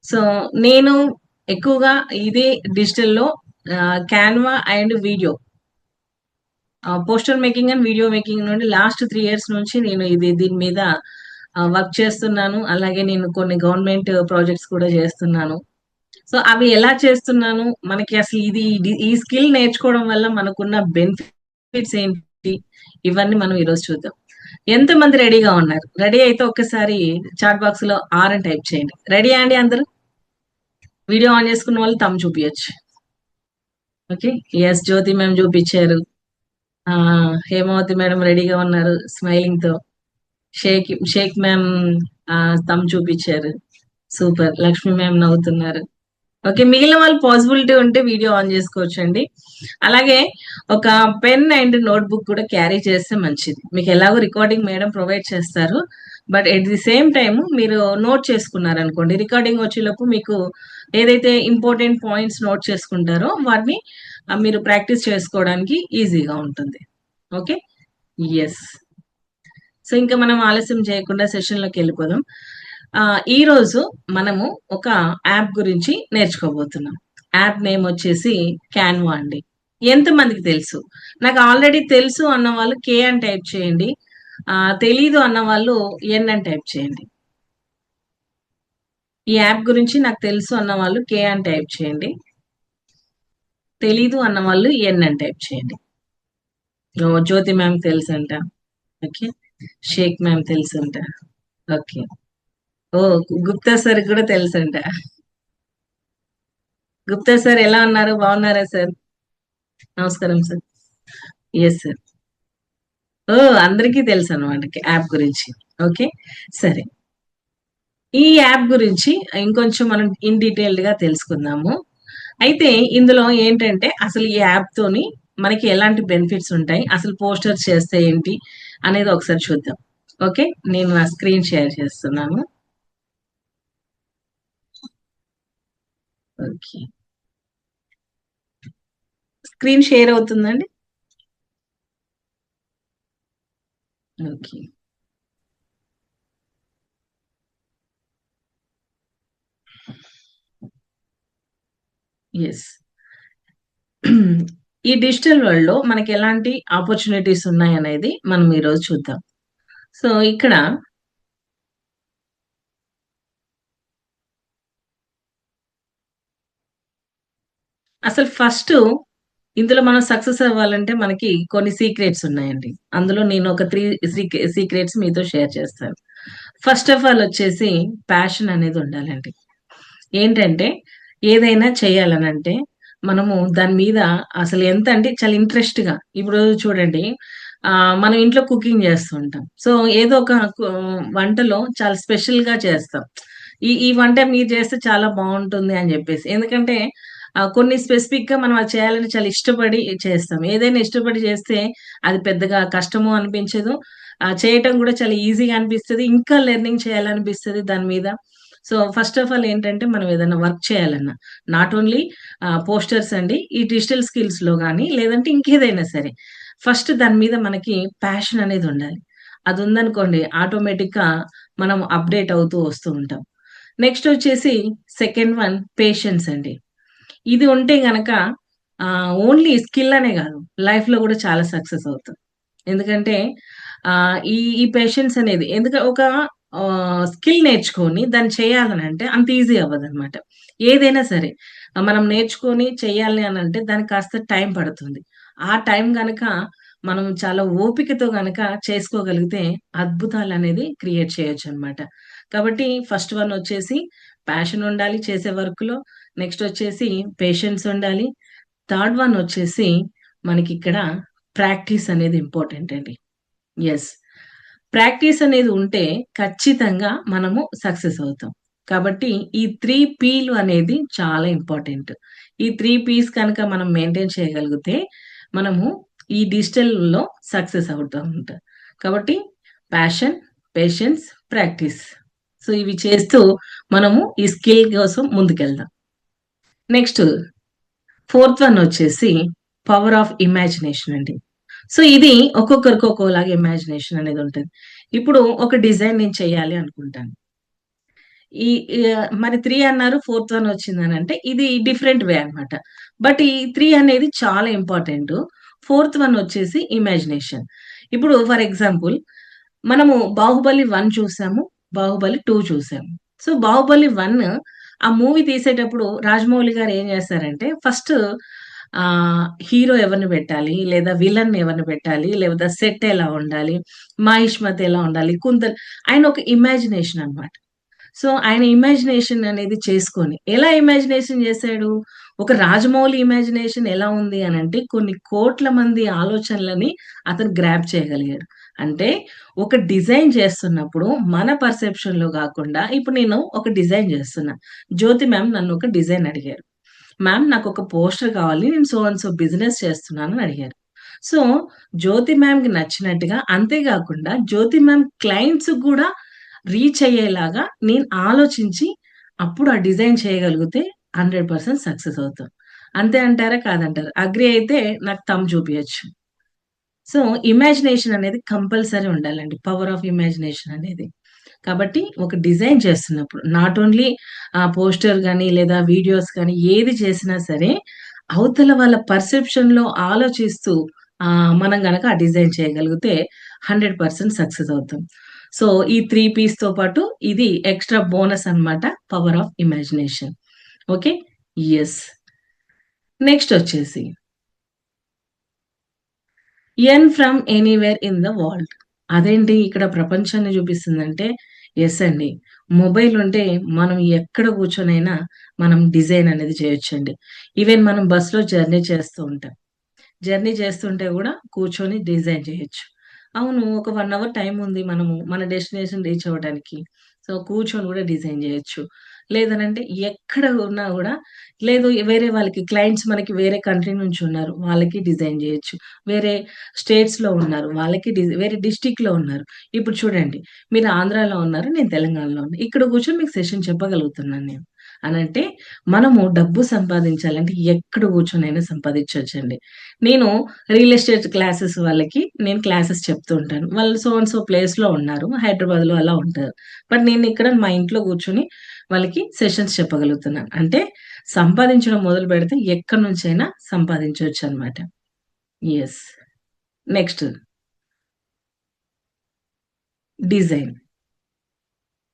So నేను ఎక్కువగా ఇదే డిజిటల్‌లో Canva and video poster making and video making నుండి లాస్ట్ 3 ఇయర్స్ నుంచి నేను దీని మీద వర్క్ చేస్తున్నాను. అలాగే నేను కొన్ని గవర్నమెంట్ ప్రాజెక్ట్స్ కూడా చేస్తున్నాను. సో అవి ఎలా చేస్తున్నాను? మనకి అసలు ఈ స్కిల్ నేర్చుకోవడం వల్ల మనకున్న బెనిఫిట్స్ ఏంటి? ఇవన్నీ మనం ఈరోజు చూద్దాం. ఎంతమంది రెడీగా ఉన్నారు? రెడీ అయితే ఒక్కసారి చాట్ బాక్స్ లో ఆర్ అని టైప్ చేయండి. రెడీయా అండి అందరూ? వీడియో ఆన్ చేసుకున్న వాళ్ళు తమ్ చూపియచ్చు. ఓకే. ఎస్, జ్యోతి మ్యామ్ చూపించారు. ఆ హేమావతి మేడం రెడీగా ఉన్నారు స్మైలింగ్ తో. షేక్ మ్యామ్ తమ్ చూపించారు. సూపర్. లక్ష్మి మ్యామ్ నవ్వుతున్నారు. ఓకే, మిగిలిన వాళ్ళు పాసిబిలిటీ ఉంటే వీడియో ఆన్ చేసుకోవచ్చు అండి. అలాగే ఒక పెన్ అండ్ నోట్ బుక్ కూడా క్యారీ చేస్తే మంచిది. మీకు ఎలాగో రికార్డింగ్ మేడం ప్రొవైడ్ చేస్తారు, but at the same time మీరు నోట్ చేసుకున్నారనుకోండి, రికార్డింగ్ వచ్చేలోపు మీకు ఏదైతే ఇంపార్టెంట్ పాయింట్స్ నోట్ చేసుకుంటారో వాటిని మీరు ప్రాక్టీస్ చేసుకోవడానికి ఈజీగా ఉంటుంది. ఓకే. ఎస్. సో ఇంకా మనం ఆలస్యం చేయకుండా సెషన్లోకి వెళ్ళిపోదాం. ఈ రోజు మనము ఒక యాప్ గురించి నేర్చుకోబోతున్నాం. యాప్ నేమ్ వచ్చేసి క్యాన్వా అండి. ఎంతమందికి తెలుసు? నాకు ఆల్రెడీ తెలుసు అన్న వాళ్ళు కే అని టైప్ చేయండి. తెలీదు అన్న వాళ్ళు ఎన్ అని టైప్ చేయండి. ఈ యాప్ గురించి నాకు తెలుసు అన్న వాళ్ళు కే అని టైప్ చేయండి. తెలీదు అన్న వాళ్ళు ఎన్ అని టైప్ చేయండి. జ్యోతి మ్యామ్ తెలుసంట. ఓకే. షేక్ మ్యామ్ తెలుసంట. ఓకే. ఓ, గుప్తా సార్ కూడా తెలుసంట. గుప్తా సార్ ఎలా ఉన్నారు? బాగున్నారా సార్? నమస్కారం సార్. Yes sir. ఓ, అందరికీ తెలుసు అనమాట యాప్ గురించి. ఓకే. సరే, ఈ యాప్ గురించి ఇంకొంచెం మనం ఇన్ డీటెయిల్డ్ గా తెలుసుకుందాము. అయితే ఇందులో ఏంటంటే అసలు ఈ యాప్ తోని మనకి ఎలాంటి బెనిఫిట్స్ ఉంటాయి, అసలు పోస్టర్స్ చేస్తే ఏంటి అనేది ఒకసారి చూద్దాం. ఓకే, నేను నా స్క్రీన్ షేర్ చేస్తున్నాను. ఓకే, స్క్రీన్ షేర్ అవుతుందండి. ఓకే. ఎస్. ఈ డిజిటల్ వరల్డ్ లో మనకి ఎలాంటి ఆపర్చునిటీస్ ఉన్నాయి అనేది మనం ఈరోజు చూద్దాం. సో ఇక్కడ అసలు ఫస్ట్ ఇందులో మనం సక్సెస్ అవ్వాలంటే మనకి కొన్ని సీక్రెట్స్ ఉన్నాయండి. అందులో నేను ఒక 3 సీక్రెట్స్ మీతో షేర్ చేస్తాను. ఫస్ట్ ఆఫ్ ఆల్ వచ్చేసి ప్యాషన్ అనేది ఉండాలండి. ఏంటంటే ఏదైనా చేయాలనంటే మనము దాని మీద అసలు ఎంత అంటే చాలా ఇంట్రెస్ట్‌గా, ఇప్పుడు చూడండి, మనం ఇంట్లో కుకింగ్ చేస్తూ ఉంటాం. సో ఏదో ఒక వంటలో చాలా స్పెషల్‌గా చేస్తాం. ఈ వంట మీరు చేస్తే చాలా బావుంటుంది అని జెప్పేసి. ఎందుకంటే కొన్ని స్పెసిఫిక్‌గా మనం అది చేయాలని చాలా ఇష్టపడి చేస్తాం. ఏదైనా ఇష్టపడి చేస్తే అది పెద్దగా కష్టము అనిపించదు. చేయటం గూడా చాలా ఈజీగా అనిపిస్తది. ఇంకా లెర్నింగ్ చేయాలనిపిస్తది దాని మీద. సో ఫస్ట్ ఆఫ్ ఆల్ ఏంటంటే మనం ఏదైనా వర్క్ చేయాలన్నా, నాట్ ఓన్లీ పోస్టర్స్ అండి. ఈ డిజిటల్ స్కిల్స్‌లో గాని లేదంటే ఇంకేదైనా సరే, ఫస్ట్ దాని మీద మనకి ప్యాషన్ అనేది ఉండాలి. అది ఉందనుకోండి, ఆటోమేటిక్‌గా మనం అప్‌డేట్ అవుతూ వస్తూ ఉంటాం. నెక్స్ట్ వచ్చేసి సెకండ్ వన్ పేషెన్స్ అండి. ఇది ఉంటే గనక ఓన్లీ స్కిల్ అనే గాదు, లైఫ్‌లో గూడా చాలా సక్సెస్ అవుతాం. ఎందుకంటే ఈ పేషెన్స్ అనేది ఒక స్కిల్ నేర్చుకొని దాన్ని చేయాలనంటే అంత ఈజీ అవ్వదనమాట. ఏదైనా సరే మనం నేర్చుకొని చేయాలి అనంటే దానికి కాస్త టైం పడుతుంది. ఆ టైం గనక మనం చాలా ఓపికతో గనక చేసుకోగలిగితే అద్భుతాలనేది క్రియేట్ చేయొచ్చనమాట. కాబట్టి ఫస్ట్ వన్ వచ్చేసి ప్యాషన్ ఉండాలి చేసే వర్క్‌లో. నెక్స్ట్ వచ్చేసి పేషెన్స్ ఉండాలి. థర్డ్ వన్ వచ్చేసి మనకిక్కడ ప్రాక్టీస్ అనేది ఇంపార్టెంట్ అండి. యెస్. ప్రాక్టీస్ అనేది ఉంటే ఖచ్చితంగా మనము సక్సెస్ అవుతాం. కాబట్టి ఈ 3 పీలు అనేది చాలా ఇంపార్టెంట్. ఈ 3 పీస్ కనుక మనం మెయింటైన్ చేయగలిగితే మనము ఈ డిజిటల్‌లో సక్సెస్ అవుతామంట. కాబట్టి ప్యాషన్, పేషెన్స్, ప్రాక్టీస్. సో ఇవి చేస్తూ మనము ఈ స్కిల్ కోసం ముందుకెళ్దాం. నెక్స్ట్ ఫోర్త్ వన్ వచ్చేసి పవర్ ఆఫ్ ఇమాజినేషన్ అండి. సో ఇది ఒక్కొక్కరికి ఒక్కోలాగా ఇమాజినేషన్ అనేది ఉంటది. ఇప్పుడు ఒక డిజైన్ నేను చేయాలి అనుకుంటాను. ఈ ఈ మరి 3 అన్నారు, ఫోర్త్ వన్ వచ్చిందనంటే ఇది డిఫరెంట్ వే అన్నమాట. బట్ ఈ 3 అనేది చాలా ఇంపార్టెంటు. ఫోర్త్ వన్ వచ్చేసి ఇమాజినేషన్. ఇప్పుడు ఫర్ ఎగ్జాంపుల్ మనము 'బాహుబలి 1' చూసాము. 'బాహుబలి 2' చూసాము. సో, 'బాహుబలి 1' ఆ మూవీ తీసేటప్పుడు రాజమౌళి గారు ఏం చేశారంటే ఫస్ట్ హీరో ఎవరిని పెట్టాలి? లేదా విలన్ ఎవరిని పెట్టాలి? లేదా సెట్ ఎలా ఉండాలి? మహిష్మతి ఎలా ఉండాలి? ఆయన ఒక ఇమాజినేషన్ అన్నమాట. సో, ఆయన ఇమాజినేషన్ అనేది చేసుకొని, ఎలా ఇమాజినేషన్ చేసాడు? ఒక రాజమౌళి ఇమాజినేషన్ ఎలా ఉంది అనంటే, కొన్ని కోట్ల మంది ఆలోచనలని అతను గ్రాబ్ చేయగలిగాడు. అంటే, ఒక డిజైన్ చేస్తున్నప్పుడు మన పర్సెప్షన్‌లో గాకుండా ఇప్పుడు నేను ఒక డిజైన్ చేస్తున్నా. జ్యోతి మ్యామ్ నన్ను ఒక డిజైన్ అడిగారు. మ్యామ్ నాకొక పోస్టర్ కావాలి. నేను సో అండ్ సో బిజినెస్ చేస్తున్నాను అని అడిగారు. సో, జ్యోతి మ్యామ్‌కి నచ్చినట్టుగా అంతే గాకుండా జ్యోతి మ్యామ్ క్లయింట్స్‌కి గూడా రీచ్ అయ్యేలాగా నేను ఆలోచించి అప్పుడు ఆ డిజైన్ చేయగలిగితే 100% సక్సెస్ అవుతాం. అంతే అంటారా? కాదంటారా? అగ్రీ అయితే నాకు థంబ్ చూపియొచ్చు. సో, ఇమాజినేషన్ అనేది కంపల్సరీ ఉండాలండి. పవర్ ఆఫ్ ఇమాజినేషన్ అనేది. కాబట్టి ఒక డిజైన్ చేస్తున్నప్పుడు నాట్ ఓన్లీ పోస్టర్ గాని, లేదా వీడియోస్ గాని ఏది చేసినా సరే, అవతల వాళ్ళ పర్సెప్షన్‌లో ఆలోచిస్తూ మనం గనక ఆ డిజైన్ చేయగలిగితే 100% సక్సెస్ అవుతాం. సో, ఈ 3 పీస్‌తో పాటు ఇది ఎక్స్‌ట్రా బోనస్ అన్నమాట. Power of imagination. Okay. Yes. Next వచ్చేసి earn from anywhere in the world. అదేంటి ఇక్కడ ప్రపంచాన్ని చూపిస్తుందంటే, యెస్ అండి. మొబైల్ ఉంటే మనం ఎక్కడ కూర్చొనైనా మనం డిజైన్ అనేది చేయొచ్చండి. ఈవెన్ మనం బస్‌లో జర్నీ చేస్తూ ఉంటాం. జర్నీ చేస్తుంటే గూడా కూర్చొని డిజైన్ చేయొచ్చు. అవును. ఒక 1 అవర్ టైమ్ ఉంది మనము మన డెస్టినేషన్ రీచ్ అవ్వడానికి. సో, కూర్చొని గూడా డిజైన్ జేయొచ్చు. లేదనంటే ఎక్కడ ఉన్నా గూడా లేదు వేరే వాళ్ళకి క్లయింట్స్ మనకి వేరే కంట్రీ నుంచి ఉన్నారు. వాళ్ళకి డిజైన్ జేయొచ్చు. వేరే స్టేట్స్‌లో ఉన్నారు. వాళ్ళకి వేరే డిస్ట్రిక్ట్‌లో ఉన్నారు. ఇప్పుడు చూడండి మీరు ఆంధ్రాలో ఉన్నారు. నేను తెలంగాణలో ఉన్నా. ఇక్కడ కూర్చొని మీకు సెషన్ చెప్పగలుగుతున్నాను నేను. అనంటే మనము డబ్బు సంపాదించాలంటే ఎక్కడ కూర్చొనైనా సంపాదించొచ్చండి. నేను రియల్ ఎస్టేట్ క్లాసెస్ వాళ్ళకి నేను క్లాసెస్ చెప్తూ ఉంటాను. వాళ్ళు సో అండ్ సో ప్లేస్‌లో ఉన్నారు. హైదరాబాద్‌లో అలా ఉంటారు. బట్ నేనిక్కడ మా ఇంట్లో కూర్చొని వాళ్ళకి సెషన్స్ చెప్పగలుగుతున్నాను. అంటే సంపాదించడం మొదలుపెడితే ఎక్కడి నుంచైనా సంపాదించొచ్చనమాట. యెస్. Next design.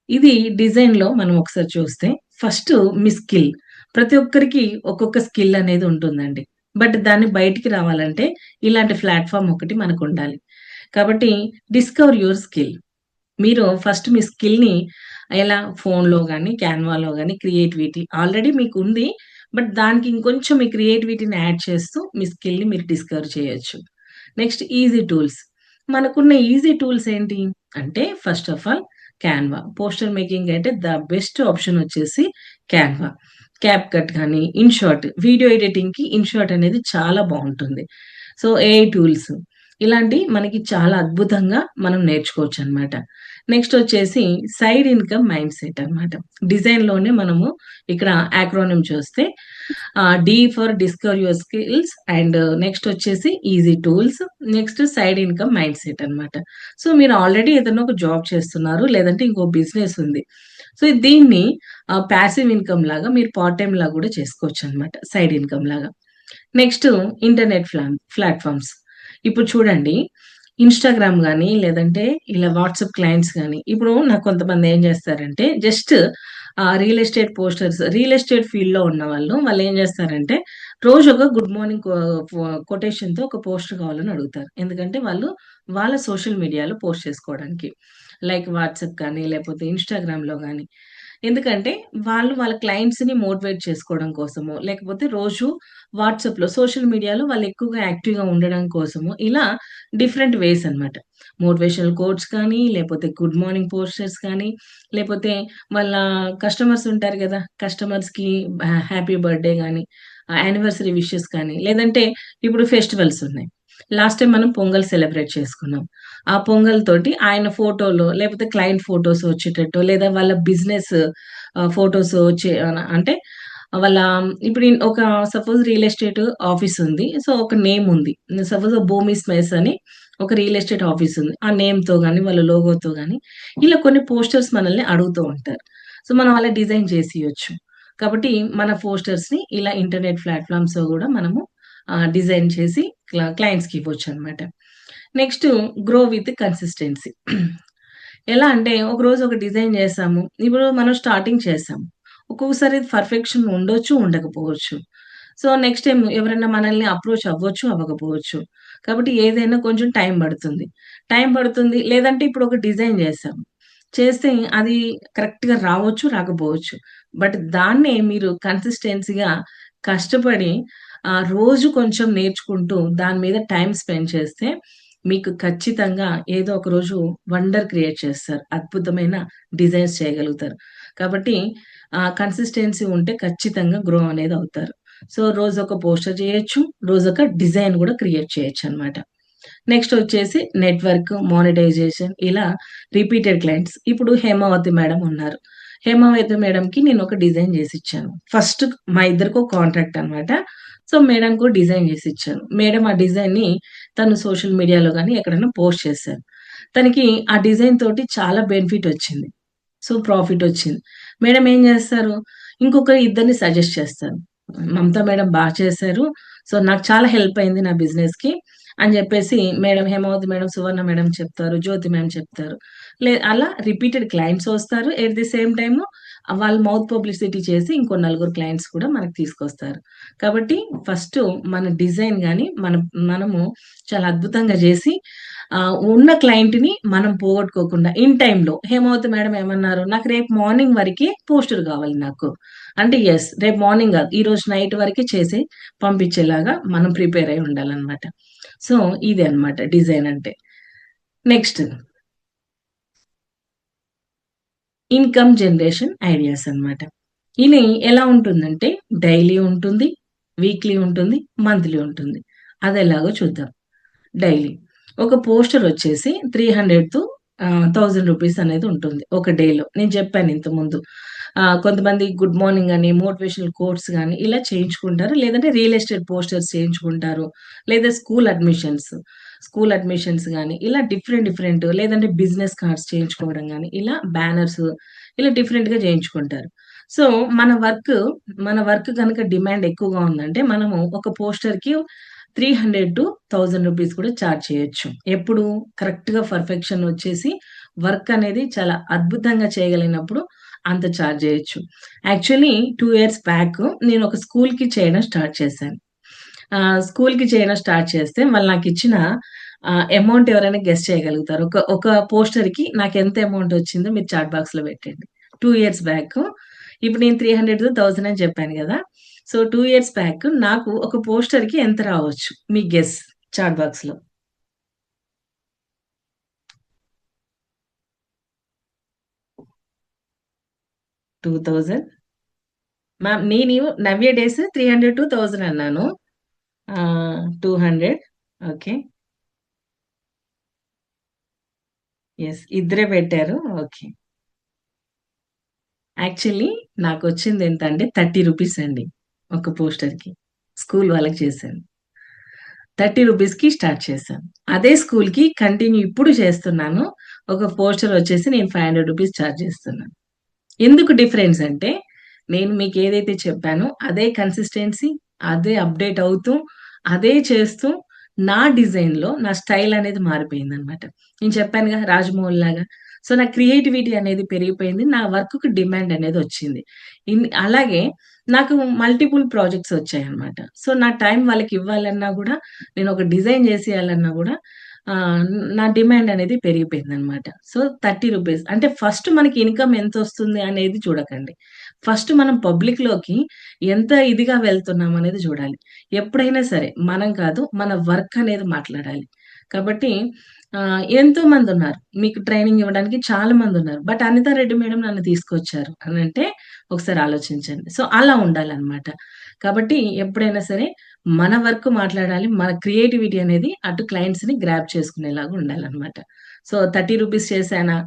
ఇది డిజైన్‌లో మనం ఒకసారి చూస్తే ఫస్ట్ మీ స్కిల్. ప్రతి ఒక్కరికి ఒక్కొక్క స్కిల్ అనేది ఉంటుందండి. బట్ దాన్ని బయటికి రావాలంటే ఇలాంటి ప్లాట్‌ఫార్మ్ ఒకటి మనకుండాలి. కాబట్టి డిస్కవర్ యువర్ స్కిల్. మీరు ఫస్ట్ మీ స్కిల్‌ని ఎలా ఫోన్‌లో గాని, క్యాన్వాలో గాని క్రియేటివిటీ ఆల్రెడీ మీకుంది. బట్ దానికి ఇంకొంచెం మీ క్రియేటివిటీని యాడ్ చేస్తూ మీ స్కిల్‌ని మీరు డిస్కవర్ చేయొచ్చు. Next easy tools. మనకున్న ఈజీ టూల్స్ ఏంటి? అంటే first of all Canva. Poster making అయితే ద బెస్ట్ ఆప్షన్ వచ్చేసి క్యాన్వా. క్యాప్‌కట్ గాని, ఇన్‌షాట్ వీడియో ఎడిటింగ్‌కి ఇన్‌షాట్ అనేది చాలా బావుంటుంది. సో, ఏఐ టూల్స్ ఇలాంటియి మనకి చాలా అద్భుతంగా మనం నేర్చుకోవచ్చనమాట. నెక్స్టొచ్చేసి సైడ్ ఇన్‌కమ్ మైండ్ సెట్ అనమాట. డిజైన్‌లోనే మనము ఇక్కడ యాక్రోనిమ్ చూస్తే D for discover your skills and నెక్స్టొచ్చేసి easy tools, next side income mindset అనమాట. సో, మీరు ఆల్రెడీ ఏదన్నా ఒక జాబ్ చేస్తున్నారు. లేదంటే ఇంకో బిజినెస్ ఉంది. సో, దీన్ని పాసివ్ ఇన్‌కమ్ లాగా మీరు పార్ట్ టైమ్ లాగా గూడా చేసుకోవచ్చనమాట. సైడ్ ఇన్‌కమ్ లాగా. Next internet platforms. ఇప్పుడు చూడండి ఇన్‌స్టాగ్రామ్ గాని, లేదంటే ఇలా వాట్సాప్ క్లయింట్స్ గాని, ఇప్పుడు నాకు కొంతమంది ఏం చేస్తారంటే just real estate posters real estate ఫీల్డ్‌లో ఉన్నవాళ్ళు వాళ్ళేం చేస్తారంటే రోజు ఒక గుడ్ మార్నింగ్ కొటేషన్‌తో ఒక పోస్టర్ కావాలని అడుగుతారు. ఎందుకంటే వాళ్ళు వాళ్ళ సోషల్ మీడియాలో పోస్ట్ చేసుకోవడానికి. లైక్ వాట్సాప్ కానీ, లేకపోతే ఇన్‌స్టాగ్రామ్‌లో గాని. ఎందుకంటే వాళ్ళు వాళ్ళ క్లయింట్స్‌ని మోటివేట్ చేసుకోవడం కోసమో, లేకపోతే రోజు వాట్సాప్‌లో సోషల్ మీడియాలో వాళ్ళు ఎక్కువగా యాక్టివ్‌గా ఉండడం కోసము, ఇలా డిఫరెంట్ వేస్ అన్నమాట. మోటివేషనల్ కోట్స్ కానీ, లేపోతే గుడ్ మార్నింగ్ పోస్టర్స్ కానీ, లేపోతే వాళ్ళ కస్టమర్స్ ఉంటారు గదా! కస్టమర్స్‌కి హ్యాపీ బర్త్‌డే గాని, యానివర్సరీ విషెస్ కానీ, లేదంటే ఇప్పుడు ఫెస్టివల్స్ ఉన్నాయి. లాస్ట్ టైమ్ మనం పొంగల్ సెలబ్రేట్ చేసుకున్నాం. ఆ పొంగల్ తోటి ఆయన ఫోటోలో లేపోతే క్లయింట్ ఫోటోస్ వచ్చేటట్టో, లేదా వాళ్ళ బిజినెస్ ఫోటోస్ వచ్చే అంటే వాళ్ళ ఇప్పుడు ఒక సపోజ్ రియల్ ఎస్టేట్ ఆఫీస్ ఉంది. సో, ఒక నేమ్ ఉంది. సపోజ్ భూమి స్పేస్ అని ఒక రియల్ ఎస్టేట్ ఆఫీస్ ఉంది. ఆ నేమ్‌తో గాని, వాళ్ళ లోగోతో గాని ఇలా కొన్ని పోస్టర్స్ మనల్ని అడుగుతూ ఉంటారు. సో, మనం అలా డిజైన్ చేసియొచ్చు. కాబట్టి మన పోస్టర్స్‌ని ఇలా ఇంటర్నెట్ ప్లాట్‌ఫార్మ్స్‌లో గూడా మనము డిజైన్ చేసి క్లయింట్స్‌కి ఇవ్వొచ్చనమాట. Next grow with consistency. ఎలా అంటే ఒకరోజు ఒక డిజైన్ చేసాము. ఇప్పుడు మనం స్టార్టింగ్ చేసాం. ఒక్కొక్కసారి పర్ఫెక్షన్ ఉండొచ్చు, ఉండకపోవచ్చు. సో, నెక్స్ట్ టైమ్ ఎవరైనా మనల్ని అప్రోచ్ అవ్వచ్చు, అవ్వకపోవచ్చు. కాబట్టి ఏదైనా కొంచెం టైం పడుతుంది. టైం పడుతుంది లేదంటే ఇప్పుడు ఒక డిజైన్ చేసాం. చేస్తే అది కరెక్ట్‌గా రావచ్చు, రాకపోవచ్చు. బట్ దాన్నే మీరు కన్సిస్టెన్సీగా కష్టపడి రోజు కొంచెం నేర్చుకుంటూ దాని మీద టైమ్ స్పెండ్ చేస్తే మీకు ఖచ్చితంగా ఏదో ఒక రోజు వండర్ క్రియేట్ చేస్తారు. అద్భుతమైన డిజైన్స్ చేయగలుగుతారు. కాబట్టి కన్సిస్టెన్సీ ఉంటే ఖచ్చితంగా గ్రో అనేది అవుతారు. సో, రోజొక పోస్టర్ చేయొచ్చు. రోజొక డిజైన్ గూడా క్రియేట్ చేయొచ్చనమాట. నెక్స్ట్ వచ్చేసి నెట్‌వర్క్, మానిటైజేషన్ ఇలా రిపీటెడ్ క్లయింట్స్. ఇప్పుడు హేమావతి మేడం ఉన్నారు. హేమావతి మేడంకి నేనొక డిజైన్ జేసిచ్చాను. ఫస్ట్ మా ఇద్దరికో కాంట్రాక్ట్ అనమాట. సో, మేడంకో డిజైన్ జేసిచ్చాను. మేడం ఆ డిజైన్‌ని తను సోషల్ మీడియాలో గాని ఎక్కడైనా పోస్ట్ చేశారు. తనకి ఆ డిజైన్ తోటి చాలా బెనిఫిట్ వచ్చింది. సో, ప్రాఫిటొచ్చింది. మేడం ఏం జేస్తారు, ఇంకొక ఇద్దరిని సజెస్ట్ చేస్తారు. మమతా మేడం చేశారు. సో, నాకు చాలా హెల్ప్ అయింది నా బిజినెస్‌కి అని జెప్పేసి మేడం హేమావతి మేడం, సువర్ణ మేడం చెప్తారు. జ్యోతి మ్యామ్ చెప్తారు. అలా రిపీటెడ్ క్లయింట్స్ వస్తారు. ఎట్ ది సేమ్ టైము వాళ్ళు మౌత్ పబ్లిసిటీ చేసి ఇంకో నలుగురు క్లయింట్స్ కూడా మనకు తీసుకొస్తారు. కాబట్టి ఫస్టు మన డిజైన్ గాని మనము చాలా అద్భుతంగా జేసి ఉన్న క్లయింట్‌ని మనం పోగొట్టుకోకుండా ఇన్ టైమ్‌లో హేమావతి మేడం ఏమన్నారు, "నాకు రేపు మార్నింగ్ వరకే పోస్టర్ గావాలి నాకు." అంటే యెస్. రేపు మార్నింగ్ గాదు. ఈరోజు నైట్ వరకే చేసి పంపించేలాగా మనం ప్రిపేర్ అయ్యి ఉండాలనమాట. సో, ఇది అన్నమాట డిజైన్ అంటే. నెక్స్ట్ ఇన్‌కమ్ జనరేషన్ ఐడియాస్ అన్నమాట. ఇది ఎలా ఉంటుందంటే డైలీ ఉంటుంది, వీక్లీ ఉంటుంది, మంత్లీ ఉంటుంది. అదెలాగో చూద్దాం. డైలీ. ఒక పోస్టర్ వచ్చేసి 300 1000 అనేది ఉంటుంది. ఒక డేలో. నేను చెప్పాను ఇంతకుముందు. కొంతమంది గుడ్ మార్నింగ్ అని, మోటివేషనల్ కోట్స్ గాని ఇలా చేయించుకుంటారు. లేదంటే రియల్ ఎస్టేట్ పోస్టర్స్ చేయించుకుంటారు. లేదా స్కూల్ అడ్మిషన్స్ గాని ఇలా డిఫరెంట్ డిఫరెంట్ లేదంటే బిజినెస్ కార్డ్స్ చేయించుకోవడం గాని ఇలా బ్యానర్స్ ఇలా డిఫరెంట్‌గా చేయించుకుంటారు. సో, మన వర్క్ మన వర్క్ గనక డిమాండ్ ఎక్కువగా ఉందంటే మనము ఒక పోస్టర్‌కి 300-1000 కూడా చార్జ్ చేయొచ్చు. ఎప్పుడు కరెక్ట్‌గా పర్ఫెక్షన్ వచ్చేసి వర్క్ అనేది చాలా అద్భుతంగా చేయగలిగినప్పుడు అంత చార్జ్ చేయొచ్చు. యాక్చువల్లీ 2 ఇయర్స్ బ్యాక్ నేను ఒక స్కూల్‌కి చేయడం స్టార్ట్ చేశాను. స్కూల్‌కి చేయడం స్టార్ట్ చేస్తే వాళ్ళు నాకిచ్చిన అమౌంట్ ఎవరైనా గెస్ చేయగలుగుతారా? ఒక ఒక పోస్టర్‌కి నాకెంత అమౌంట్ వచ్చిందో మీరు చాట్ బాక్స్‌లో పెట్టండి. 2 ఇయర్స్ బ్యాక్. ఇప్పుడు నేను 300, 1000 అని చెప్పాను గదా! సో, 2 ఇయర్స్ బ్యాక్ నాకు ఒక పోస్టర్‌కి ఎంత రావచ్చు? మీ గెస్ చాట్ బాక్స్‌లో. 2000 మ్యామ్ నేను నవ్య డేస్ 300-1000 అన్నాను. 200 ఓకే. యెస్. ఇద్దరే పెట్టారు. ఓకే. యాక్చువల్లీ నాకొచ్చిందెంతంటే రూ. 30 అండి. ఒక పోస్టర్‌కి. స్కూల్ వాళ్ళకి చేశాను. రూ. 30కి స్టార్ట్ చేశాను. అదే స్కూల్‌కి కంటిన్యూ ఇప్పుడు చేస్తున్నాను. ఒక పోస్టర్ వచ్చేసి నేను రూ. 500 చార్జ్ చేస్తున్నాను. ఎందుకు డిఫరెన్స్ అంటే, నేను మీకేదైతే చెప్పానో అదే కన్సిస్టెన్సీ, అదే అప్‌డేట్ అవుతూ, అదే చేస్తూ, నా డిజైన్‌లో నా స్టైల్ అనేది మారిపోయిందనమాట. నేను చెప్పానుగా రాజమౌళిలాగా. సో, నా క్రియేటివిటీ అనేది పెరిగిపోయింది. నా వర్క్‌కి డిమాండ్ అనేదొచ్చింది. అలాగే నాకు మల్టిపుల్ ప్రాజెక్ట్స్ వచ్చాయన్నమాట. సో, నా టైం వాళ్ళకివ్వాలన్నా గూడా, నేనొక డిజైన్ జేసియాలన్నా గూడా ఆహ్, నా డిమాండ్ అనేది పెరిగిపోయిందనమాట. సో, రూ. 30 అంటే ఫస్ట్ మనకి ఇన్‌కమ్ ఎంతొస్తుంది అనేది చూడకండి. ఫస్ట్ మనం పబ్లిక్‌లోకి ఎంత ఇదిగా వెళ్తున్నాం అనేది చూడాలి. ఎప్పుడైనా సరే మనం కాదు, మన వర్క్ అనేది మాట్లాడాలి. కాబట్టి ఎంతో మందున్నారు. మీకు ట్రైనింగ్ ఇవ్వడానికి చాలా మందున్నారు. బట్ అనితా రెడ్డి మేడం నన్ను తీసుకొచ్చారు అనంటే ఒకసారి ఆలోచించండి. సో, అలా ఉండాలనమాట. కాబట్టి ఎప్పుడైనా సరే మన వర్క్ మాట్లాడాలి. మన క్రియేటివిటీ అనేది అటు క్లయింట్స్‌ని గ్రాబ్ చేసుకునేలాగా ఉండాలనమాట. సో, రూ. 30 చేశానా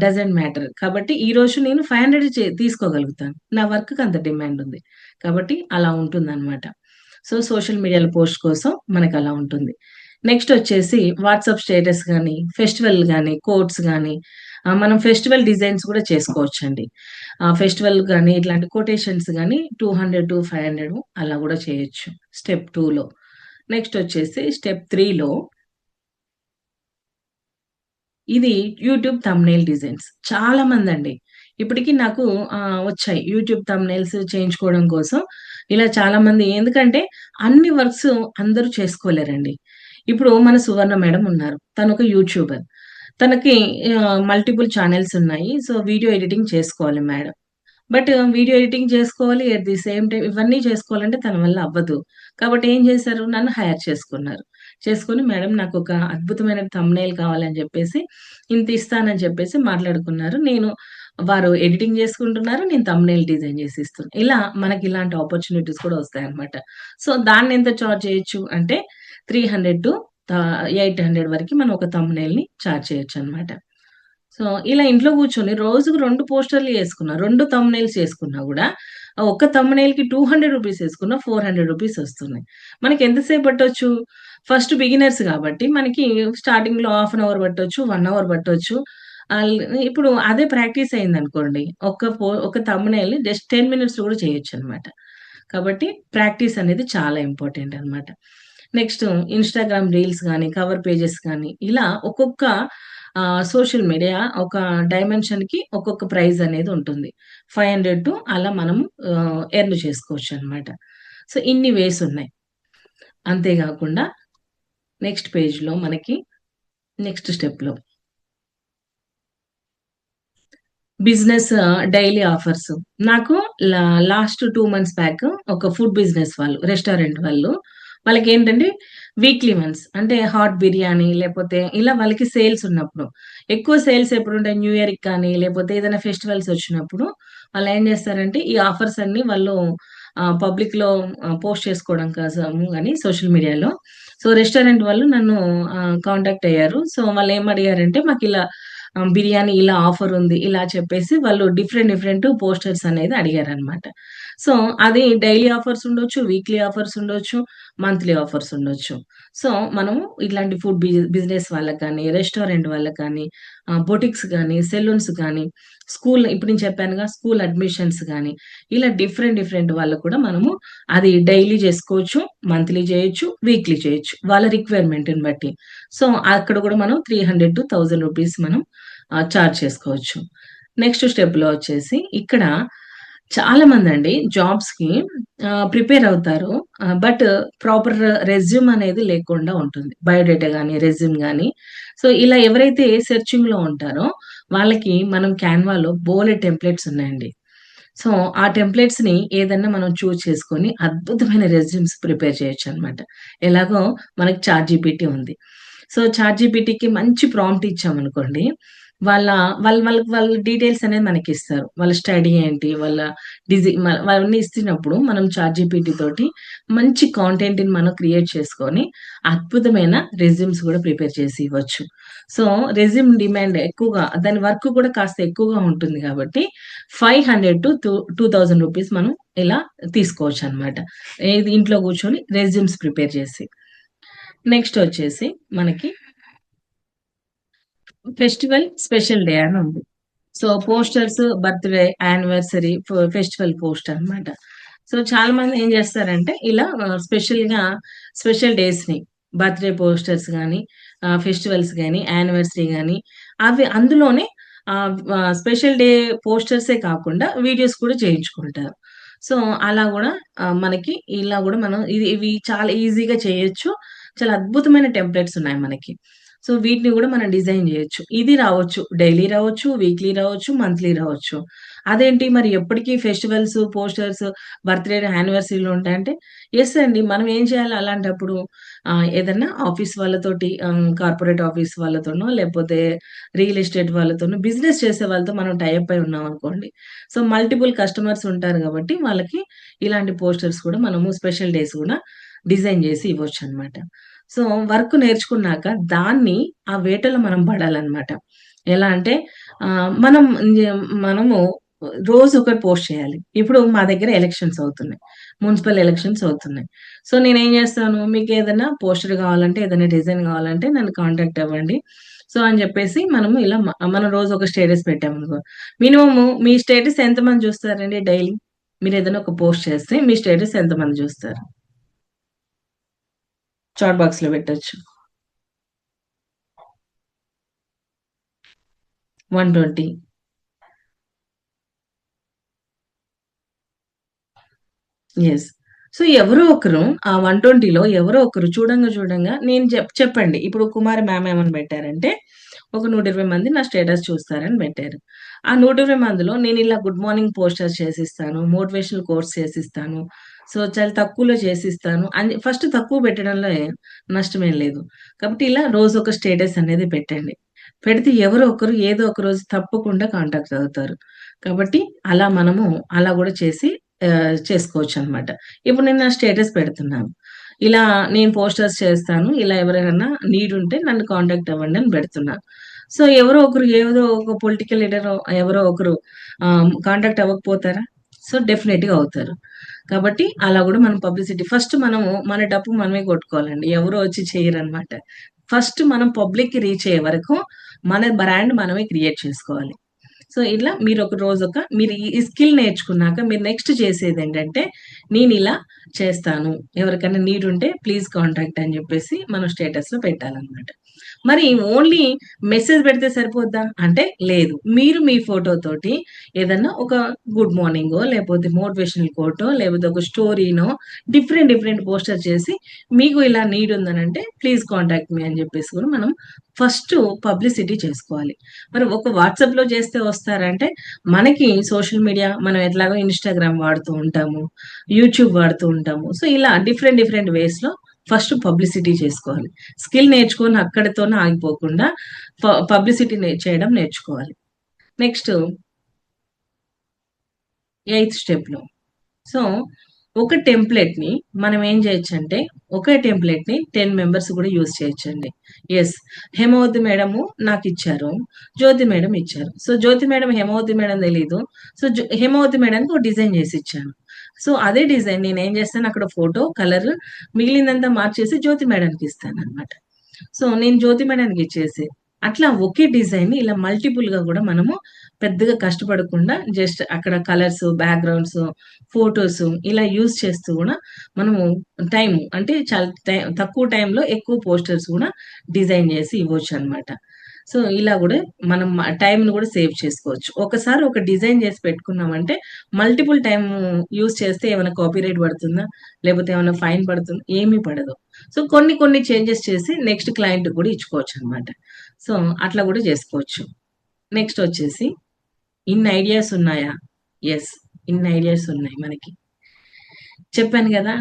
డజంట్ మ్యాటర్. కాబట్టి ఈరోజు నేను 500 తీసుకోగలుగుతాను. నా వర్క్‌కి అంత డిమాండ్ ఉంది. కాబట్టి అలా ఉంటుందనమాట. సో, సోషల్ మీడియాలో పోస్ట్ కోసం మనకలా ఉంటుంది. నెక్స్ట్ వచ్చేసి వాట్సాప్ స్టేటస్ గానీ, ఫెస్టివల్ గానీ, కోట్స్ గానీ, మనం ఫెస్టివల్ డిజైన్స్ కూడా చేసుకోవచ్చండి. ఫెస్టివల్ గానీ, ఇట్లాంటి కొటేషన్స్ గానీ 200-500 అలా గూడా చేయొచ్చు స్టెప్ 2లో. నెక్స్ట్ వచ్చేసి స్టెప్ 3లో ఇది యూట్యూబ్ థంబ్‌నెయిల్ డిజైన్స్. చాలా మందండి. ఇప్పటికి నాకు వచ్చాయి. యూట్యూబ్ థంబ్‌నెయిల్స్ చేయించుకోవడం కోసం. ఇలా చాలామంది ఎందుకంటే అన్ని వర్క్స్ అందరూ చేసుకోలేరండి. ఇప్పుడు మన సువర్ణ మేడం ఉన్నారు. తనొక యూట్యూబర్. తనకి మల్టిపుల్ ఛానెల్స్ ఉన్నాయి. సో, వీడియో ఎడిటింగ్ చేసుకోవాలి మేడం. బట్ వీడియో ఎడిటింగ్ చేసుకోవాలి. ఎట్ ది సేమ్ టైమ్ ఇవన్నీ చేసుకోవాలంటే తన వల్ల అవ్వదు. కాబట్టి ఏం చేశారు? నన్ను హైర్ చేసుకున్నారు. చేసుకొని మేడం నాకొక అద్భుతమైన థంబ్‌నెయిల్ కావాలని చెప్పేసి, ఇంత ఇస్తానని చెప్పేసి మాట్లాడుకున్నారు. వారు ఎడిటింగ్ చేసుకుంటున్నారు. నేను థంబ్‌నెయిల్ డిజైన్ చేసి ఇస్తున్నా. ఇలా మనకి ఇలాంటి ఆపర్చునిటీస్ కూడా వస్తాయన్నమాట. సో, దాన్నెంత చార్జ్ చేయొచ్చు అంటే 300 800 వరకి మనం ఒక థంబ్‌నెయిల్‌ని చార్జ్ చేయొచ్చన్నమాట. సో, ఇలా ఇంట్లో కూర్చొని రోజుకు 2 పోస్టర్‌లు యేసుకున్నా, 2 థంబ్‌నెయిల్స్ చేసుకున్నా గూడా, ఆ ఒక్క థంబ్‌నెయిల్‌కి రూ. 200 యేసుకున్నా రూ. 400 వస్తున్నాయి. మనకెంత సేపు పట్టొచ్చు? ఫస్ట్ బిగినర్స్ గాబట్టి మనకి స్టార్టింగ్‌లో హాఫ్ అన్ అవర్ పట్టొచ్చు, 1 అవర్ పట్టొచ్చు. ఆల్ ఇప్పుడు అదే ప్రాక్టీస్ అయిందనుకోండి, ఒక థంబ్‌నెయిల్‌ని జస్ట్ 10 మినిట్స్‌లో గూడా చేయొచ్చనమాట. కాబట్టి ప్రాక్టీస్ అనేది చాలా ఇంపార్టెంట్ అన్నమాట. నెక్స్ట్ ఇన్‌స్టాగ్రామ్ రీల్స్ గాని, కవర్ పేజెస్ గాని ఇలా ఒక్కొక్క సోషల్ మీడియా ఒక డైమెన్షన్‌కి ఒక్కొక్క ప్రైజ్ అనేది ఉంటుంది. 500 అలా మనము ఎర్న్ చేసుకోవచ్చనమాట. సో, ఇన్ని వేస్ ఉన్నాయి. అంతే గాకుండా నెక్స్ట్ పేజ్‌లో మనకి నెక్స్ట్ స్టెప్‌లో బిజినెస్ డైలీ ఆఫర్స్. నాకు లాస్ట్ 2 మంత్స్ బ్యాక్ ఒక ఫుడ్ బిజినెస్ వాళ్ళు, రెస్టారెంట్ వాళ్ళు, వాళ్ళకేంటంటే వీక్లీ వన్స్ అంటే హాట్ బిర్యానీ లేపోతే ఇలా వాళ్ళకి సేల్స్ ఉన్నప్పుడు, ఎక్కువ సేల్స్ ఎప్పుడుంటాయి న్యూ ఇయర్‌కి కానీ, లేపోతే ఏదైనా ఫెస్టివల్స్ వచ్చినప్పుడు వాళ్ళేం చేస్తారంటే ఈ ఆఫర్స్ అన్నీ వాళ్ళు పబ్లిక్‌లో పోస్ట్ చేసుకోవడం కోసము అని సోషల్ మీడియాలో. సో, రెస్టారెంట్ వాళ్ళు నన్ను కాంటాక్ట్ అయ్యారు. సో, వాళ్ళేమడిగారంటే మాకిలా బిర్యానీ ఇలా ఆఫరుంది. ఇలా చెప్పేసి వాళ్ళు డిఫరెంట్ డిఫరెంట్ పోస్టర్స్ అనేది అడిగారనమాట. సో, అది డైలీ ఆఫర్స్ ఉండొచ్చు, వీక్లీ ఆఫర్స్ ఉండొచ్చు, మంత్లీ ఆఫర్స్ ఉండొచ్చు. సో, మనము ఇట్లాంటి ఫుడ్ బిజినెస్ వాళ్ళకి గానీ, రెస్టారెంట్ వాళ్ళకి గానీ, బొటిక్స్ గానీ, సెలూన్స్ గానీ, ఇప్పుడు నేను చెప్పానుగా స్కూల్ అడ్మిషన్స్ గానీ, ఇలా డిఫరెంట్ డిఫరెంట్ వాళ్ళకి కూడా మనము అది డైలీ చేసుకోవచ్చు, మంత్లీ చేయొచ్చు, వీక్లీ చేయొచ్చు. వాళ్ళ రిక్వైర్మెంట్‌ని బట్టి. సో, అక్కడ గూడా మనం 300-1000 రూపీస్ మనం చార్జ్ చేసుకోవచ్చు. నెక్స్ట్ స్టెప్‌లో వచ్చేసి ఇక్కడ చాలా మందండి జాబ్స్‌కి ప్రిపేర్ అవుతారు. బట్ ప్రాపర్ రెజ్యూమ్ అనేది లేకుండా ఉంటుంది. బయోడేటా గాని, రెజ్యూమ్ గాని. సో, ఇలా ఎవరైతే సెర్చింగ్‌లో ఉంటారో వాళ్ళకి మనం క్యాన్వాలో బోలెడు టెంప్లేట్స్ ఉన్నాయండి. సో, ఆ టెంప్లేట్స్‌ని ఏదన్నా మనం చూజ్ చేసుకొని అద్భుతమైన రెజ్యూమ్స్ ప్రిపేర్ చేయొచ్చనమాట. ఎలాగో మనకి చాట్‌జీపీటీ ఉంది. సో, చాట్‌జీపీటీకి మంచి ప్రాంప్ట్ ఇచ్చామనుకోండి, వాళ్ళ వాళ్ళ డీటెయిల్స్ అనేది మనకిస్తారు. వాళ్ళ స్టడీ ఏంటి, వాళ్ళ అవన్నీ ఇస్తున్నప్పుడు మనం చాట్‌జీపీటీ తోటి మంచి కాంటెంట్‌ని మనం క్రియేట్ చేసుకొని, అద్భుతమైన రెజ్యూమ్స్ గూడా ప్రిపేర్ చేసి ఇవ్వచ్చు. సో, రెజ్యూమ్ డిమాండ్ ఎక్కువగా దాని వర్క్ కూడా కాస్త ఎక్కువగా ఉంటుంది గాబట్టి 500-2000 రూపీస్ మనం ఇలా తీసుకోవచ్చనమాట. ఏది ఇంట్లో కూర్చొని రెజ్యూమ్స్ ప్రిపేర్ చేసి. నెక్స్ట్ వచ్చేసి మనకి ఫెస్టివల్ స్పెషల్ డే అని ఉంది. So, posters birthday, anniversary, festival post అన్నమాట. సో, చాలా మంది ఏం చేస్తారంటే ఇలా స్పెషల్ డేస్‌ని బర్త్‌డే పోస్టర్స్ గాని, ఫెస్టివల్స్ గాని, యానివర్సరీ గాని అవి అందులోనే స్పెషల్ డే పోస్టర్సే కాకుండా వీడియోస్ కూడా చేయించుకుంటారు. సో, అలా గూడా మనకి ఇలా గూడా మనం ఇవి చాలా ఈజీగా చేయొచ్చు. చాలా అద్భుతమైన టెంప్లేట్స్ ఉన్నాయి మనకి. సో, వీటిని గూడా మనం డిజైన్ జేయొచ్చు. ఇది రావచ్చు. డైలీ రావచ్చు, వీక్లీ రావచ్చు, మంత్లీ రావచ్చు. అదేంటి మరి ఎప్పటికి ఫెస్టివల్స్, పోస్టర్స్, బర్త్‌డే, యానివర్సరీలు ఉంటాయంటే, యెస్ అండి. మనం ఏం చేయాలి అలాంటప్పుడు ఏదన్నా ఆఫీస్ వాళ్ళతోటి కార్పొరేట్ ఆఫీస్ వాళ్ళతోనో, లేపోతే రియల్ ఎస్టేట్ వాళ్ళతోనో, బిజినెస్ చేసే వాళ్ళతో మనం టై అప్ అయి ఉన్నామనుకోండి. సో, మల్టిపుల్ కస్టమర్స్ ఉంటారు గాబట్టి, వాళ్ళకి ఇలాంటి పోస్టర్స్ కూడా మనము స్పెషల్ డేస్ గూడా డిజైన్ జేసి ఇవ్వొచ్చనమాట. సో, వర్క్ నేర్చుకున్నాక దాన్ని ఆ వేటలో మనం పడాలనమాట. ఎలా అంటే ఆహ్, మనం మనము రోజు ఒకటి పోస్ట్ చేయాలి. ఇప్పుడు మా దగ్గర ఎలక్షన్స్ అవుతున్నాయి. మున్సిపల్ ఎలక్షన్స్ అవుతున్నాయి. సో నేనేం చేస్తాను, మీకేదైనా పోస్టర్ కావాలంటే, ఏదైనా డిజైన్ కావాలంటే నన్ను కాంటాక్ట్ అవ్వండి. సో అని చెప్పేసి మనము ఇలా మనం రోజు ఒక స్టేటస్ పెట్టామనుకో, మినిమమ్ మీ స్టేటస్ ఎంతమంది చూస్తారండి డైలీ? మీరేదైనా ఒక పోస్ట్ చేస్తే మీ స్టేటస్ ఎంతమంది చూస్తారు? చాట్ బాక్స్‌లో పెట్టొచ్చు. 120. యెస్. సో, ఎవరో ఒకరు ఆ 120లో ఎవరో ఒకరు చూడంగా నేను చెప్పండి. ఇప్పుడు కుమారి మ్యామ్ ఏమని పెట్టారంటే, ఒక 120 మంది నా స్టేటస్ చూస్తారని పెట్టారు. ఆ 120 మందిలో నేనిలా గుడ్ మార్నింగ్ పోస్టర్స్ చేసిస్తాను, మోటివేషనల్ కోట్స్ చేసిస్తాను, సో, చాలా తక్కువలో చేసిస్తాను అని ఫస్ట్ తక్కువ పెట్టడంలో నష్టమేం లేదు. కాబట్టి ఇలా రోజొక స్టేటస్ అనేది పెట్టండి. పెడితే ఎవరో ఒకరు ఏదో ఒక రోజు తప్పకుండా కాంటాక్ట్ అవుతారు. కాబట్టి అలా మనము అలా గూడా చేసి చేసుకోవచ్చనమాట. ఇప్పుడు నేను నా స్టేటస్ పెడుతున్నాను. ఇలా నేను పోస్టర్స్ చేస్తాను. ఇలా ఎవరైనా నీడ్ ఉంటే నన్ను కాంటాక్ట్ అవ్వండి అని పెడుతున్నాను. సో, ఎవరో ఒకరు ఏదో ఒక పొలిటికల్ లీడరో ఎవరో ఒకరు కాంటాక్ట్ అవ్వకపోతారా? సో, డెఫినెట్‌గా అవుతారు. కాబట్టి అలా గూడా మనం పబ్లిసిటీ ఫస్ట్ మనము మన డప్పు మనమే కొట్టుకోవాలండి. ఎవరు వచ్చి చెయ్యరనమాట. ఫస్ట్ మనం పబ్లిక్‌కి రీచ్ అయ్యే వరకు మన బ్రాండ్ మనమే క్రియేట్ చేసుకోవాలి. సో, ఇట్లా మీరొక రోజొక మీరు ఈ స్కిల్ నేర్చుకున్నాక మీరు నెక్స్ట్ చేసేదేంటంటే, నేనిలా చేస్తాను. ఎవరికైనా నీడుంటే ప్లీజ్ కాంటాక్ట్ అని జెప్పేసి మనం స్టేటస్‌లో పెట్టాలనమాట. మరి ఓన్లీ మెసేజ్ పెడితే సరిపోద్దా? అంటే లేదు. మీరు మీ ఫోటోతోటి ఏదన్నా ఒక గుడ్ మార్నింగో, లేపోతే మోటివేషనల్ కోటో, లేపోతే ఒక స్టోరీనో డిఫరెంట్ పోస్టర్ చేసి మీకు ఇలా నీడ్ ఉందనంటే ప్లీజ్ కాంటాక్ట్ మీ అని జెప్పేసి కూడా మనం ఫస్టు పబ్లిసిటీ చేసుకోవాలి. మరి ఒక వాట్సాప్‌లో చేస్తే వస్తారంటే, మనకి సోషల్ మీడియా మనం ఎట్లాగో ఇన్‌స్టాగ్రామ్ వాడుతూ ఉంటాము, యూట్యూబ్ వాడుతూ ఉంటాము. సో, ఇలా డిఫరెంట్ వేస్‌లో ఫస్ట్ పబ్లిసిటీ చేసుకోవాలి. స్కిల్ నేర్చుకొని అక్కడితోనే ఆగిపోకుండా పబ్లిసిటీ చేయడం నేర్చుకోవాలి. నెక్స్ట్ ఎయిత్ స్టెప్‌లో సో, ఒక టెంప్లేట్‌ని మనం ఏం చేయొచ్చంటే, ఒకే టెంప్లేట్‌ని 10 మెంబర్స్ కూడా యూజ్ చేయొచ్చండి. యెస్. హేమవతి మేడము నాకిచ్చారు. జ్యోతి మేడం ఇచ్చారు. సో, జ్యోతి మేడం, హేమవతి మేడం తెలీదు. సో, హేమవతి మేడంకి ఒక డిజైన్ చేసిచ్చాను. సో, అదే డిజైన్ నేనేం చేస్తాను అక్కడ ఫోటో, కలర్ మిగిలిందంతా మార్చేసి జ్యోతి మేడంకి ఇస్తాననమాట. సో, నేను జ్యోతి మేడానికిచ్చేసి, అట్లా ఒకే డిజైన్‌ని ఇలా మల్టిపుల్‌గా గూడా మనము పెద్దగా కష్టపడకుండా జస్ట్ అక్కడ కలర్స్, బ్యాక్‌గ్రౌండ్స్, ఫోటోస్ ఇలా యూజ్ చేస్తూ గూడా మనము అంటే చాలా తక్కువ టైంలో ఎక్కువ పోస్టర్స్ గూడా డిజైన్ జేసి ఇవ్వొచ్చనమాట. సో, ఇలా గూడా మనం టైమ్‌ని గూడా సేవ్ చేసుకోవచ్చు. ఒకసారి ఒక డిజైన్ జేసి పెట్టుకున్నామంటే మల్టిపుల్ టైమ్ యూజ్ చేస్తే ఏమైనా కాపీరైట్ పడుతుందా? లేపోతే ఏమన్నా ఫైన్ పడుతుందా? ఏమీ పడదు. సో, కొన్ని చేంజెస్ చేసి నెక్స్ట్ క్లయింట్‌కి గూడా ఇచ్చుకోవచ్చనమాట. సో, అట్లా గూడా జేసుకోవచ్చు. నెక్స్టొచ్చేసి ఇన్ని ఐడియాస్ ఉన్నాయా? యెస్. ఇన్ని ఐడియాస్ ఉన్నాయి మనకి. చెప్పాను గదా!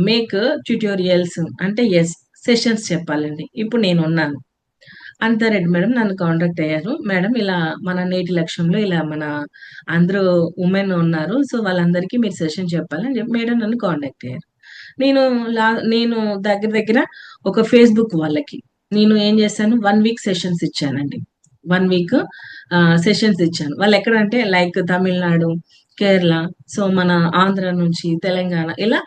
మేక్ ట్యుటోరియల్స్ అంటే యెస్. సెషన్స్ చెప్పాలండి. ఇప్పుడు నేనున్నాను. అనితారెడ్డి మేడం నన్ను కాంటాక్ట్ అయ్యారు. మేడం ఇలా మన నేటి లక్ష్యంలో ఇలా మన అందరూ వుమెన్ ఉన్నారు. సో, వాళ్ళందరికీ మీరు సెషన్ చెప్పాలని చెప్పి మేడం నన్ను కాంటాక్ట్ అయ్యారు. నేను నేను దగ్గర ఒక ఫేస్‌బుక్ వాళ్ళకి నేను ఏం చేశాను 1 వీక్ సెషన్స్ ఇచ్చానండి. 1 వీక్ సెషన్స్ ఇచ్చాను. వాళ్ళెక్కడంటే లైక్ తమిళనాడు, కేరళ, సో మన ఆంధ్ర నుంచి, తెలంగాణ ఇలా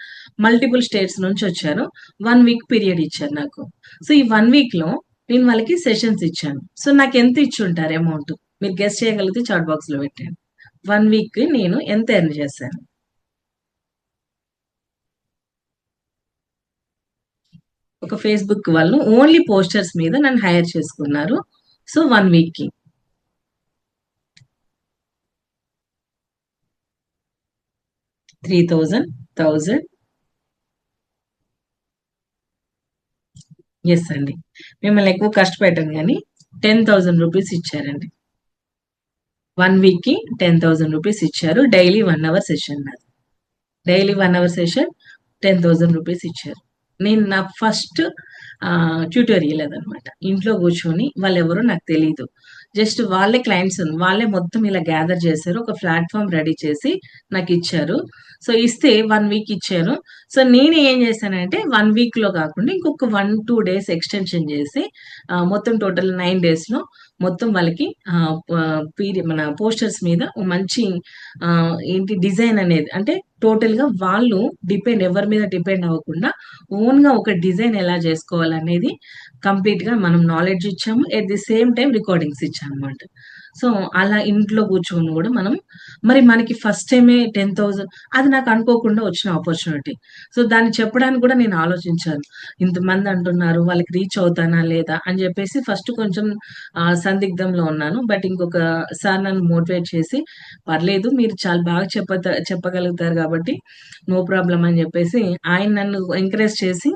మల్టిపుల్ స్టేట్స్ నుంచొచ్చారు. 1 వీక్ పీరియడ్ ఇచ్చారు నాకు. సో, ఈ 1 వీక్‌లో నేను వాళ్ళకి సెషన్స్ ఇచ్చాను. సో, నాకెంత ఇచ్చుంటారు అమౌంట్? మీరు గెస్ చేయగలిగితే చాట్ బాక్స్‌లో పెట్టండి. 1 వీక్‌కి నేను ఎంత ఎర్న్ చేశాను? ఒక ఫేస్‌బుక్ వాళ్ళు ఓన్లీ పోస్టర్స్ మీద నన్ను హైర్ చేసుకున్నారు. సో, 1 వీక్‌కి. 3000, 1000 యెస్ అండి. మిమ్మల్ని ఎక్కువ కష్టపెట్టను గానీ 10,000 రూపీస్ ఇచ్చారండి. 1 వీక్‌కి 10,000 రూపీస్ ఇచ్చారు. డైలీ 1 అవర్ సెషన్ నాది. డైలీ 1 అవర్ సెషన్ 10,000 రూపీస్ ఇచ్చారు. నేను నా ఫస్ట్ ట్యుటోరియల్ అదనమాట. ఇంట్లో కూర్చొని వాళ్ళెవరో నాకు తెలీదు. జస్ట్ వాళ్ళే క్లయింట్స్ వాళ్ళే మొత్తం ఇలా గ్యాదర్ చేశారు. ఒక ప్లాట్‌ఫార్మ్ రెడీ చేసి నాకిచ్చారు. సో, ఇస్తే 1 వీక్ ఇచ్చారు. సో, నేను ఏం చేశానంటే 1 వీక్‌లో కాకుండా ఇంకొక 1, 2 డేస్ ఎక్స్‌టెన్షన్ చేసి మొత్తం టోటల్ 9 డేస్‌లో మొత్తం వాళ్ళకి మన పోస్టర్స్ మీద ఓ మంచి ఏంటి డిజైన్ అనేది, అంటే టోటల్ గా వాళ్ళు ఎవరి మీద డిపెండ్ అవ్వకుండా ఓన్ గా ఒక డిజైన్ ఎలా చేసుకోవాలనేది కంప్లీట్ గా మనం నాలెడ్జ్ ఇచ్చాము. At the same time recordings ఇచ్చాము అనమాట. సో అలా ఇంట్లో కూర్చొని కూడా మనం, మరి మనకి ఫస్ట్ టైమే 10,000 అది నాకు అనుకోకుండా వచ్చిన ఆపర్చునిటీ. సో దాన్ని చెప్పడానికి కూడా నేను ఆలోచించాను. ఇంతమంది అంటున్నారు, వాళ్ళకి రీచ్ అవుతానా లేదా అని చెప్పేసి ఫస్ట్ కొంచెం సందిగ్ధంలో ఉన్నాను. బట్ ఇంకొక సార్ నన్ను మోటివేట్ చేసి, పర్లేదు మీరు చాలా బాగా చెప్పగలుగుతారు కాబట్టి నో ప్రాబ్లం అని చెప్పేసి ఆయన నన్ను ఎంకరేజ్ చేసి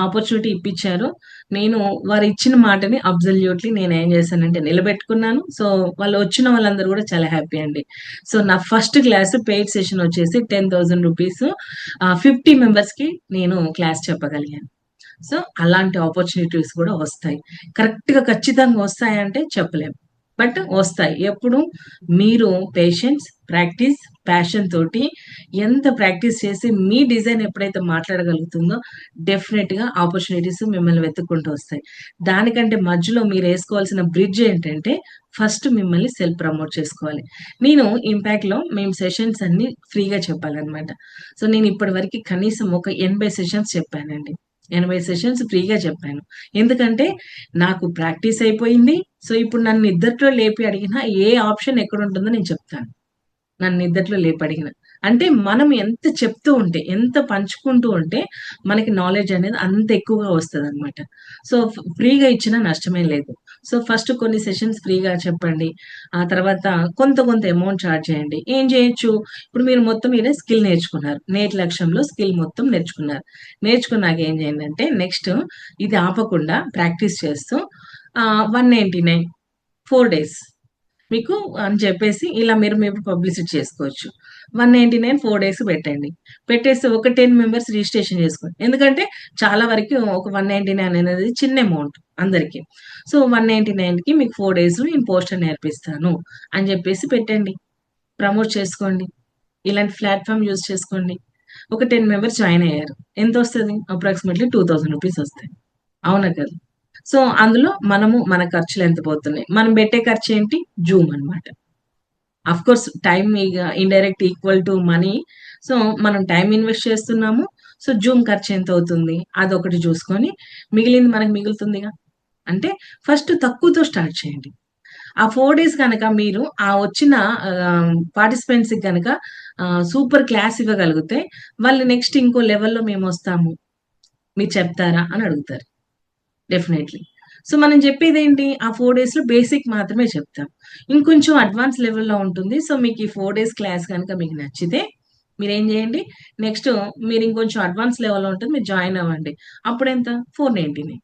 ఆపర్చునిటీ ఇప్పించారు. నేను వారు ఇచ్చిన మాటని అబ్సల్యూట్లీ నేను ఏం చేశానంటే నిలబెట్టుకున్నాను. సో వాళ్ళు వచ్చిన వాళ్ళందరూ కూడా చాలా హ్యాపీ అండి. సో నా ఫస్ట్ క్లాస్ పెయిడ్ సెషన్ వచ్చేసి 10,000 రూపీస్, 50 మెంబర్స్ కి నేను క్లాస్ చెప్పగలిగాను. సో అలాంటి ఆపర్చునిటీస్ కూడా వస్తాయి. కరెక్ట్ గా ఖచ్చితంగా వస్తాయంటే చెప్పలేము, బట్ వస్తాయి. ఎప్పుడు మీరు పేషెన్స్, ప్రాక్టీస్, ప్యాషన్ తోటి ఎంత ప్రాక్టీస్ చేసి మీ డిజైన్ ఎప్పుడైతే మాట్లాడగలుగుతుందో డెఫినెట్ గా ఆపర్చునిటీస్ మిమ్మల్ని వెతుక్కుంటూ వస్తాయి. దానికంటే మధ్యలో మీరు వేసుకోవాల్సిన బ్రిడ్జ్ ఏంటంటే ఫస్ట్ మిమ్మల్ని సెల్ఫ్ ప్రమోట్ చేసుకోవాలి. నేను ఇంపాక్ట్ లో మేము సెషన్స్ అన్ని ఫ్రీగా చెప్పాలన్నమాట. సో నేను ఇప్పటి వరకు కనీసం ఒక 80 సెషన్స్ చెప్పానండి. 80 సెషన్స్ ఫ్రీగా చెప్పాను. ఎందుకంటే నాకు ప్రాక్టీస్ అయిపోయింది. సో ఇప్పుడు నన్ను నిద్దట్లో లేపి అడిగినా ఏ ఆప్షన్ ఎక్కడ ఉంటుందో నేను చెప్తాను. నన్ను నిద్దట్లో లేపి అడిగిన, అంటే మనం ఎంత చెప్తూ ఉంటే, ఎంత పంచుకుంటూ ఉంటే మనకి నాలెడ్జ్ అనేది అంత ఎక్కువగా వస్తుంది అనమాట. సో ఫ్రీగా ఇచ్చినా నష్టమే లేదు. సో ఫస్ట్ కొన్ని సెషన్స్ ఫ్రీగా చెప్పండి. ఆ తర్వాత కొంత కొంత అమౌంట్ చార్జ్ చేయండి. ఏం చేయొచ్చు, ఇప్పుడు మీరు మొత్తం మీరే స్కిల్ నేర్చుకున్నారు. నేటి లక్ష్యంలో స్కిల్ మొత్తం నేర్చుకున్నారు. నేర్చుకున్నాక ఏం చేయండి అంటే నెక్స్ట్ ఇది ఆపకుండా ప్రాక్టీస్ చేస్తూ 199 4 డేస్ మీకు అని చెప్పేసి ఇలా మీరు పబ్లిసిటీ చేసుకోవచ్చు. 199 4 డేస్ పెట్టండి. పెట్టేసి ఒక 10 మెంబర్స్ రిజిస్ట్రేషన్ చేసుకోండి. ఎందుకంటే చాలా వరకు ఒక 199 అనేది చిన్న అమౌంట్ అందరికి. సో 199కి మీకు 4 డేస్ నేను పోస్టర్ నేర్పిస్తాను అని చెప్పేసి పెట్టండి. ప్రమోట్ చేసుకోండి. ఇలాంటి ప్లాట్ఫామ్ యూజ్ చేసుకోండి. ఒక 10 మెంబర్స్ జాయిన్ అయ్యారు. ఎంత వస్తుంది? అప్రాక్సిమేట్లీ 2000 రూపీస్ వస్తాయి. అవునా కదా? సో అందులో మన ఖర్చులు ఎంత పోతున్నాయి? మనం పెట్టే ఖర్చు ఏంటి? జూమ్ అన్నమాట. Of course time indirect equal to money. So మనం టైం ఇన్వెస్ట్ చేస్తున్నాము. సో జూమ్ ఖర్చు ఎంత అవుతుంది అదొకటి చూసుకొని మిగిలింది మనకు మిగులుతుందిగా. అంటే ఫస్ట్ తక్కువతో స్టార్ట్ చేయండి. ఆ 4 డేస్ కనుక మీరు ఆ వచ్చిన పార్టిసిపెంట్స్ కనుక సూపర్ క్లాస్ ఇవ్వగలిగితే వాళ్ళు నెక్స్ట్ ఇంకో లెవెల్లో మేము వస్తాము, మీరు చెప్తారా అని అడుగుతారు డెఫినెట్లీ. సో మనం చెప్పేది ఏంటి, ఆ 4 డేస్ లో బేసిక్ మాత్రమే చెప్తాం. ఇంకొంచెం అడ్వాన్స్ లెవెల్లో ఉంటుంది. సో మీకు ఈ 4 డేస్ క్లాస్ కనుక మీకు నచ్చితే మీరేం చేయండి, నెక్స్ట్ మీరు ఇంకొంచెం అడ్వాన్స్ లెవెల్లో ఉంటుంది, మీరు జాయిన్ అవ్వండి. అప్పుడు ఎంత? 499.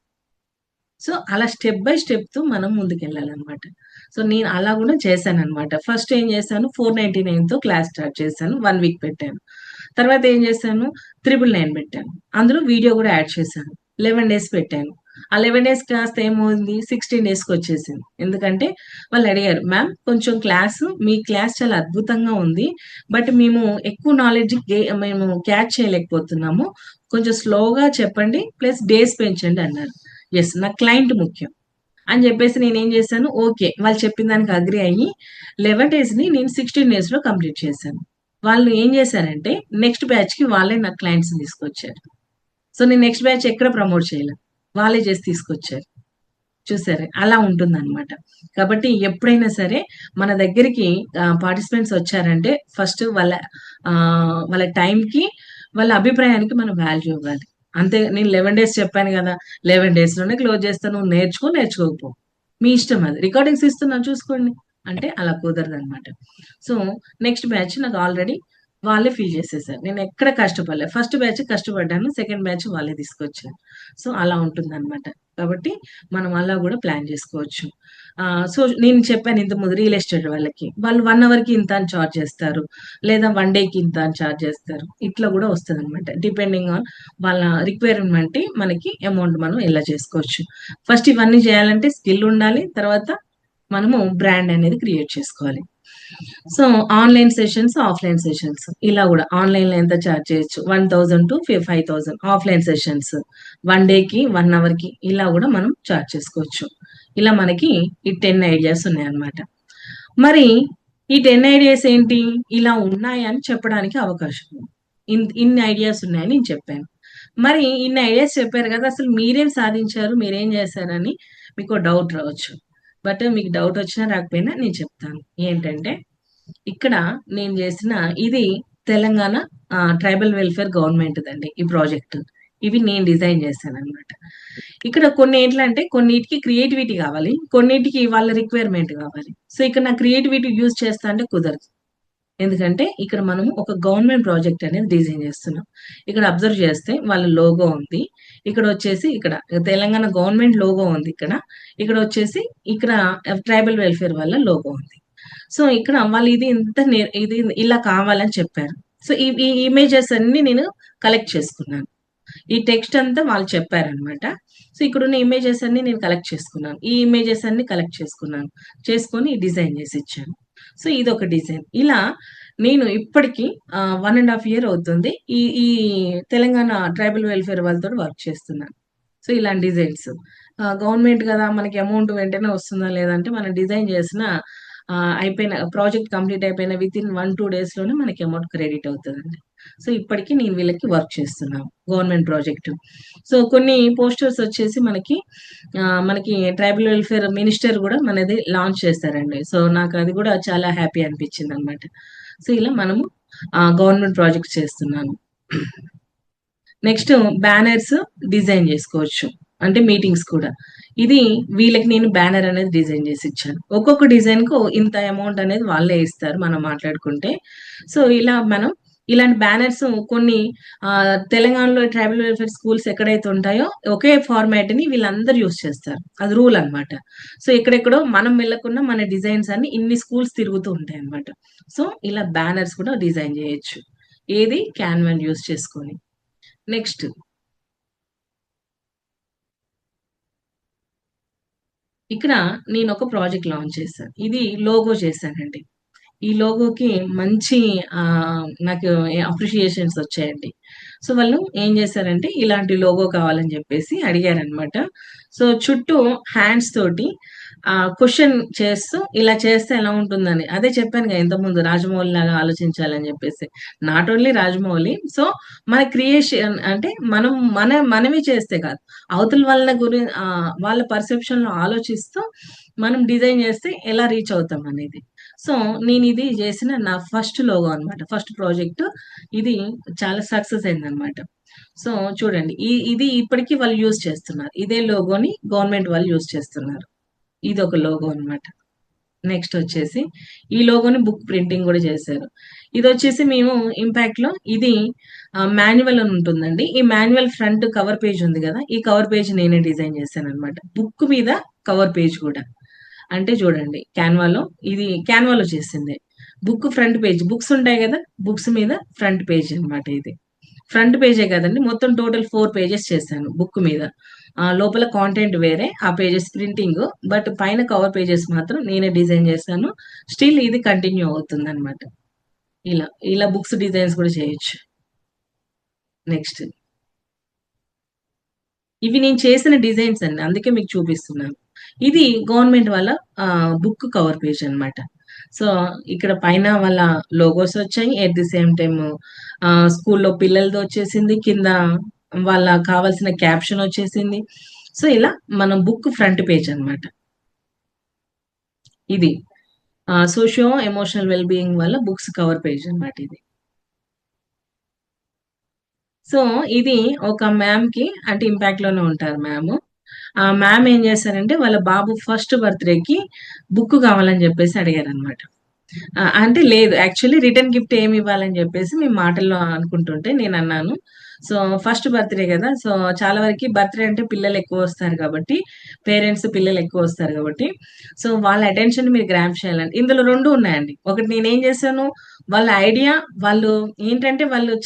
సో అలా స్టెప్ బై స్టెప్ తో మనం ముందుకెళ్ళాలన్నమాట. సో నేను అలా కూడా చేశానన్నమాట. ఫస్ట్ ఏం చేశాను, 499 తో క్లాస్ స్టార్ట్ చేశాను. 1 వీక్ పెట్టాను. తర్వాత ఏం చేశాను, 999 పెట్టాను. అందులో వీడియో కూడా యాడ్ చేశాను. 11 డేస్ పెట్టాను. ఆ 11 డేస్ కాస్త ఏమైంది, 16 డేస్కి వచ్చేసింది. ఎందుకంటే వాళ్ళు అడిగారు, మ్యామ్ కొంచెం మీ క్లాస్ చాలా అద్భుతంగా ఉంది, బట్ మేము ఎక్కువ నాలెడ్జ్ మేము క్యాచ్ చేయలేకపోతున్నాము, కొంచెం స్లోగా చెప్పండి, ప్లస్ డేస్ పెంచండి అన్నారు. ఎస్, నా క్లయింట్ ముఖ్యం అని చెప్పేసి నేనేం చేశాను, ఓకే వాళ్ళు చెప్పిన దానికి అగ్రి అయ్యి 11 డేస్ని నేను 16 డేస్లో కంప్లీట్ చేశాను. వాళ్ళు ఏం చేశారంటే నెక్స్ట్ బ్యాచ్కి వాళ్ళే నా క్లయింట్స్ తీసుకొచ్చారు. సో నేను నెక్స్ట్ బ్యాచ్ ఎక్కడ ప్రమోట్ చేయలేదు, వాళ్ళే చేసి తీసుకొచ్చారు. చూసారా, అలా ఉంటుందన్నమాట. కాబట్టి ఎప్పుడైనా సరే మన దగ్గరికి పార్టిసిపెంట్స్ వచ్చారంటే ఫస్ట్ వాళ్ళ టైంకి, వాళ్ళ అభిప్రాయానికి మనం వాల్యూ ఇవ్వాలి. అంతే. నేను 11 డేస్ చెప్పాను కదా, 11 డేస్ లోనే క్లోజ్ చేస్తాను, నువ్వు నేర్చుకోకపో మీ ఇష్టం, అది రికార్డింగ్స్ ఇస్తున్నా చూసుకోండి అంటే అలా కుదరదు అనమాట. సో నెక్స్ట్ బ్యాచ్ నాకు ఆల్రెడీ వాళ్ళే ఫీల్ చేసేసారు, నేను ఎక్కడ కష్టపడలే. ఫస్ట్ బ్యాచ్ కష్టపడ్డాను, సెకండ్ బ్యాచ్ వాళ్ళే తీసుకొచ్చారు. సో అలా ఉంటుంది అనమాట. కాబట్టి మనం అలా కూడా ప్లాన్ చేసుకోవచ్చు. సో నేను చెప్పాను ఇంతకుముందు రియల్ ఎస్టేట్ వాళ్ళకి, వాళ్ళు 1 అవర్కి ఇంత అని చార్జ్ చేస్తారు, లేదా 1 డేకి ఇంత అని చార్జ్ చేస్తారు. ఇట్లా కూడా వస్తుంది అనమాట. డిపెండింగ్ ఆన్ వాళ్ళ రిక్వైర్మెంట్ మనకి అమౌంట్ మనం ఎలా చేసుకోవచ్చు. ఫస్ట్ ఇవన్నీ చేయాలంటే స్కిల్ ఉండాలి, తర్వాత మనము బ్రాండ్ అనేది క్రియేట్ చేసుకోవాలి. So online sessions, offline sessions ఇలా కూడా ఆన్లైన్ లో ఎంత చార్జ్ చేయొచ్చు, 1000 to 5000. ఆఫ్లైన్ సెషన్స్ 1 డేకి 1 అవర్కి ఇలా కూడా మనం చార్జ్ చేసుకోవచ్చు. ఇలా మనకి ఈ 10 ఐడియాస్ ఉన్నాయన్నమాట. మరి ఈ 10 ఐడియాస్ ఏంటి? ఇలా ఉన్నాయి అని చెప్పడానికి అవకాశం ఉంది. ఇన్ని ఐడియాస్ ఉన్నాయని నేను చెప్పాను. మరి ఇన్ని ఐడియాస్ చెప్పారు కదా! అసలు మీరేం సాధించారు? మీరేం చేశారని మీకో డౌట్ రావచ్చు. బట్ మీకు డౌట్ వచ్చినా రాకపోయినా నేను చెప్తాను. ఏంటంటే ఇక్కడ నేను చేసిన ఇది తెలంగాణ ట్రైబల్ వెల్ఫేర్ గవర్నమెంట్‌దండి ఈ ప్రాజెక్ట్. ఇవి నేను డిజైన్ చేశాననమాట. ఇక్కడ కొన్ని ఎట్లంటే కొన్నిటికి క్రియేటివిటీ కావాలి. కొన్నిటికి వాళ్ళ రిక్వైర్‌మెంట్ కావాలి. సో, ఇక్కడ నా క్రియేటివిటీ యూజ్ చేస్తా అంటే కుదరదు. ఎందుకంటే ఇక్కడ మనము ఒక గవర్నమెంట్ ప్రాజెక్ట్ అనేది డిజైన్ చేస్తున్నాం. ఇక్కడ అబ్జర్వ్ చేస్తే వాళ్ళ లోగో ఉంది. ఇక్కడొచ్చేసి ఇక్కడ తెలంగాణ గవర్నమెంట్ లోగో ఉంది ఇక్కడ. ఇక్కడొచ్చేసి ఇక్కడ ట్రైబల్ వెల్ఫేర్ వాళ్ళ లోగో ఉంది. సో, ఇక్కడ వాళ్ళు ఇది ఇలా కావాలని చెప్పారు. సో, ఈ ఇమేజెస్ అన్నీ నేను కలెక్ట్ చేసుకున్నాను. ఈ టెక్స్ట్ అంతా వాళ్ళు చెప్పారనమాట. సో, ఇక్కడున్న ఇమేజెస్ అన్నీ నేను కలెక్ట్ చేసుకున్నాను. ఈ ఇమేజెస్ అన్నీ కలెక్ట్ చేసుకున్నాను. చేసుకొని డిజైన్ చేసి ఇచ్చాను. సో, ఇదొక డిజైన్. ఇలా నేను ఇప్పటికి 1 ½ ఇయర్ అవుతుంది. ఈ ఈ తెలంగాణ ట్రైబల్ వెల్ఫేర్ వాళ్ళతోటి వర్క్ చేస్తున్నాను. సో, ఇలాంటి డిజైన్స్. గవర్నమెంట్ గదా! మనకి అమౌంట్ వెంటనే వస్తుందా లేదా అంటే మనం డిజైన్ చేసిన అయిపోయిన ప్రాజెక్ట్ కంప్లీట్ అయిపోయిన వితిన్ 1, 2 డేస్‌లోనే మనకి అమౌంట్ క్రెడిట్ అవుతదండి. సో, ఇప్పటికి నేను వీళ్ళకి వర్క్ చేస్తున్నాను. Government project. సో, కొన్ని పోస్టర్స్ వచ్చేసి మనకి ట్రైబల్ వెల్ఫేర్ మినిస్టర్ గూడా మనది లాంచ్ చేశారండి. సో, నాకది గూడా చాలా హ్యాపీ అనిపించిందనమాట. సో, ఇలా మనము గవర్నమెంట్ ప్రాజెక్ట్స్ చేస్తున్నాను. నెక్స్ట్ బ్యానర్స్ డిజైన్ జేసుకోవచ్చు. అంటే మీటింగ్స్ కూడా. ఇది వీళ్ళకి నేను బ్యానర్ అనేది డిజైన్ జేసి ఇచ్చాను. ఒక్కొక్క డిజైన్‌కు ఇంత అమౌంట్ అనేది వాళ్ళే ఇస్తారు మనం మాట్లాడుకుంటే. సో, ఇలా మనం ఇలాంటి బ్యానర్స్ కొన్ని తెలంగాణలో ట్రైబల్ వెల్ఫేర్ స్కూల్స్ ఎక్కడైతే ఉంటాయో ఒకే ఫార్మాట్‌ని వీళ్ళందరూ యూజ్ చేస్తారు. అది రూల్ అన్నమాట. సో, ఎక్కడెక్కడో మనం వెళ్ళకున్నా మన డిజైన్స్ అన్ని ఇన్ని స్కూల్స్ తిరుగుతూ ఉంటాయన్నమాట. సో, ఇలా బ్యానర్స్ కూడా డిజైన్ జేయొచ్చు. ఏది క్యాన్వాని యూజ్ చేసుకొని. నెక్స్ట్ ఇక్కడ నేనొక ప్రాజెక్ట్ లాంచ్ చేశాను. ఇది లోగో చేశానండి. ఈ లోగోకి మంచి నాకు అప్రిషియేషన్స్ వచ్చాయండి. సో, వాళ్ళు ఏం చేశారంటే, ఇలాంటి లోగో కావాలని జెప్పేసి అడిగారనమాట. సో, చుట్టూ హ్యాండ్స్ తోటి క్వెషన్ చేస్తూ ఇలా చేస్తే ఎలా ఉంటుందని. అదే చెప్పానుగా ఇంతకుముందు రాజమౌళిలాగా ఆలోచించాలని జెప్పేసి. Not only Rajamouli. సో, మన క్రియేషన్ అంటే మనమే చేస్తే కాదు. అవతల వాళ్ళ పర్సెప్షన్‌లో ఆలోచిస్తూ మనం డిజైన్ చేస్తే ఎలా రీచ్ అవుతామనేది. సో, నేనిది జేసిన నా ఫస్ట్ లోగో అనమాట. First project. ఇది చాలా సక్సెస్ అయిందనమాట. సో, చూడండి ఇది ఇప్పటికి వాళ్ళు యూజ్ చేస్తున్నారు. ఇదే లోగోని గవర్నమెంట్ వాళ్ళు యూజ్ చేస్తున్నారు. ఇదొక లోగో అనమాట. నెక్స్ట్ వచ్చేసి ఈ లోగోని బుక్ ప్రింటింగ్ గూడా చేశారు. ఇదొచ్చేసి మేము ఇంపాక్ట్‌లో ఇది మాన్యువల్ అని ఉంటుందండి. ఈ మాన్యువల్ ఫ్రంట్ కవర్ పేజ్ ఉంది గదా! ఈ కవర్ పేజ్ నేనే డిజైన్ చేశాననమాట. బుక్ మీద కవర్ పేజ్ గూడా. అంటే చూడండి క్యాన్వాలో చేసిందే. బుక్ ఫ్రంట్ పేజ్ బుక్స్ ఉంటాయి గదా! బుక్స్ మీద ఫ్రంట్ పేజ్ అన్నమాట ఇది. ఫ్రంట్ పేజే కాదండి. మొత్తం టోటల్ 4 పేజెస్ చేశాను బుక్ మీద. లోపల కాంటెంట్ వేరే. ఆ పేజెస్ ప్రింటింగు. బట్ పైన కవర్ పేజెస్ మాత్రం నేనే డిజైన్ చేశాను. స్టిల్ ఇది కంటిన్యూ అవుతుందన్నమాట. ఇలా బుక్స్ డిజైన్స్ కూడా చేయొచ్చు. నెక్స్ట్ ఇవి నేను చేసిన డిజైన్స్ అండి. అందుకే మీకు చూపిస్తున్నాను. ఇది గవర్నమెంట్ వాళ్ళ బుక్ కవర్ పేజ్ అన్నమాట. సో, ఇక్కడ పైన వాళ్ళ లోగోస్ వచ్చాయి. ఎట్ ది సేమ్ టైమ్ స్కూల్లో పిల్లలదొచ్చేసింది. కింద వాళ్ళ కావాల్సిన క్యాప్షన్ వచ్చేసింది. సో, ఇలా మనం బుక్ ఫ్రంట్ పేజ్ అన్నమాట. ఇది సోషియో ఎమోషనల్ వెల్ బీయింగ్ వాళ్ళ బుక్స్ కవర్ పేజ్ అన్నమాట ఇది. సో, ఇది ఒక మ్యామ్‌కి అంటే ఇంపాక్ట్‌లోనే ఉంటారు మ్యాము. ఆ మ్యామ్ ఏం చేశారంటే వాళ్ళ బాబు ఫస్ట్ బర్త్‌డేకి బుక్ కావాలని చెప్పేసి అడిగారనమాట. అంటే లేదు యాక్చువల్లీ రిటర్న్ గిఫ్ట్ ఏమి ఇవ్వాలని చెప్పేసి మేము మాటల్లో అనుకుంటుంటే నేనన్నాను. సో, ఫస్ట్ బర్త్‌డే గదా! సో, చాలా వరకి బర్త్‌డే అంటే పిల్లలెక్కువొస్తారు కాబట్టి, పేరెంట్స్ పిల్లలెక్కువొస్తారు కాబట్టి, సో, వాళ్ళ అటెన్షన్ మీరు గ్రాబ్ చేయాలండి. ఇందులో 2 ఉన్నాయండి. ఒకటి నేనేం చేశాను, వాళ్ళ ఐడియా వాళ్ళు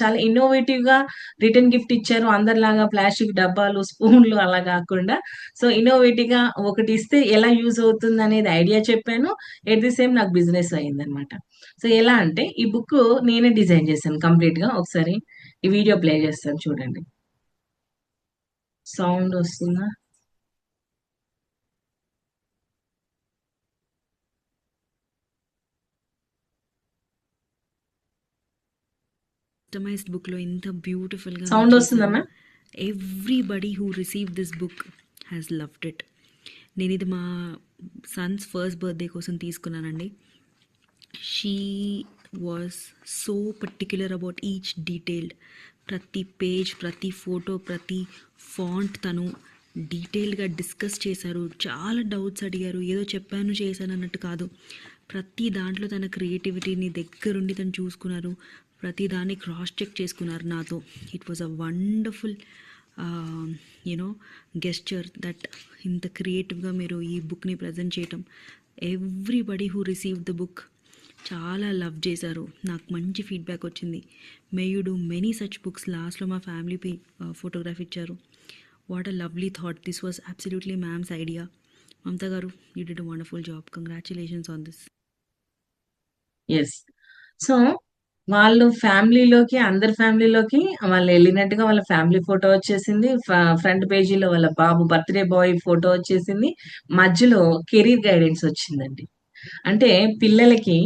చాలా ఇన్నోవేటివ్‌గా రిటర్న్ గిఫ్ట్ ఇచ్చారు. అందరిలాగా ప్లాస్టిక్ డబ్బాలు, స్పూన్లు అలా గాకుండా, సో, ఇన్నోవేటివ్‌గా ఒకటిస్తే ఎలా యూజ్ అవుతుందనేది ఐడియా చెప్పాను. ఎట్ ది సేమ్ నాకు బిజినెస్ అయిందనమాట. సో, ఎలా అంటే ఈ బుక్కు నేనే డిజైన్ చేశాను కంప్లీట్‌గా. ఒకసారి ఈ వీడియో ప్లే చేస్తాను చూడండి. సౌండ్ వస్తుందా? కస్టమైజ్డ్ బుక్లో ఇంత బ్యూటిఫుల్గా మీరు సౌండ్ చేశారు. వస్తుందమ్మా? Everybody who receive this book has loved it. నేను ఇది మా సన్స్ ఫస్ట్ బర్త్డే కోసం తీసుకున్నానండి. She was so particular about each detailed. ప్రతి పేజ్, ప్రతి ఫోటో, ప్రతి ఫాంట్ తను డీటెయిల్డ్గా డిస్కస్ చేశారు. చాలా డౌట్స్ అడిగారు. ఏదో చెప్పాను చేశాను అన్నట్టు కాదు. ప్రతి దాంట్లో తన క్రియేటివిటీని దగ్గరుండి తను చూసుకున్నారు. ప్రతి దాన్ని క్రాస్ చెక్ చేసుకున్నారు నాతో. It was a wonderful you know gesture that ఇంత క్రియేటివ్గా మీరు ఈ బుక్ని ప్రజెంట్ చేయటం. Everybody who receive the book చాలా లవ్ చేశారు. నాకు మంచి ఫీడ్బ్యాక్ వచ్చింది. May you do many such books. లాస్ట్లో మా ఫ్యామిలీ ఫోటోగ్రాఫ్ ఇచ్చారు. What a lovely thought. This was absolutely ma'am's idea. Mamata garu, you did a wonderful job. Congratulations on this. Yes. So వాళ్ళు ఫ్యామిలీలోకి, అందరి ఫ్యామిలీలోకి వాళ్ళు వెళ్ళినట్టుగా వాళ్ళ ఫ్యామిలీ ఫోటో వచ్చేసింది. ఫ్రంట్ పేజీలో వాళ్ళ బాబు బర్త్డే బాయ్ ఫోటో వచ్చేసింది. మధ్యలో కెరీర్ గైడెన్స్ వచ్చిందండి. అంటే పిల్లలకి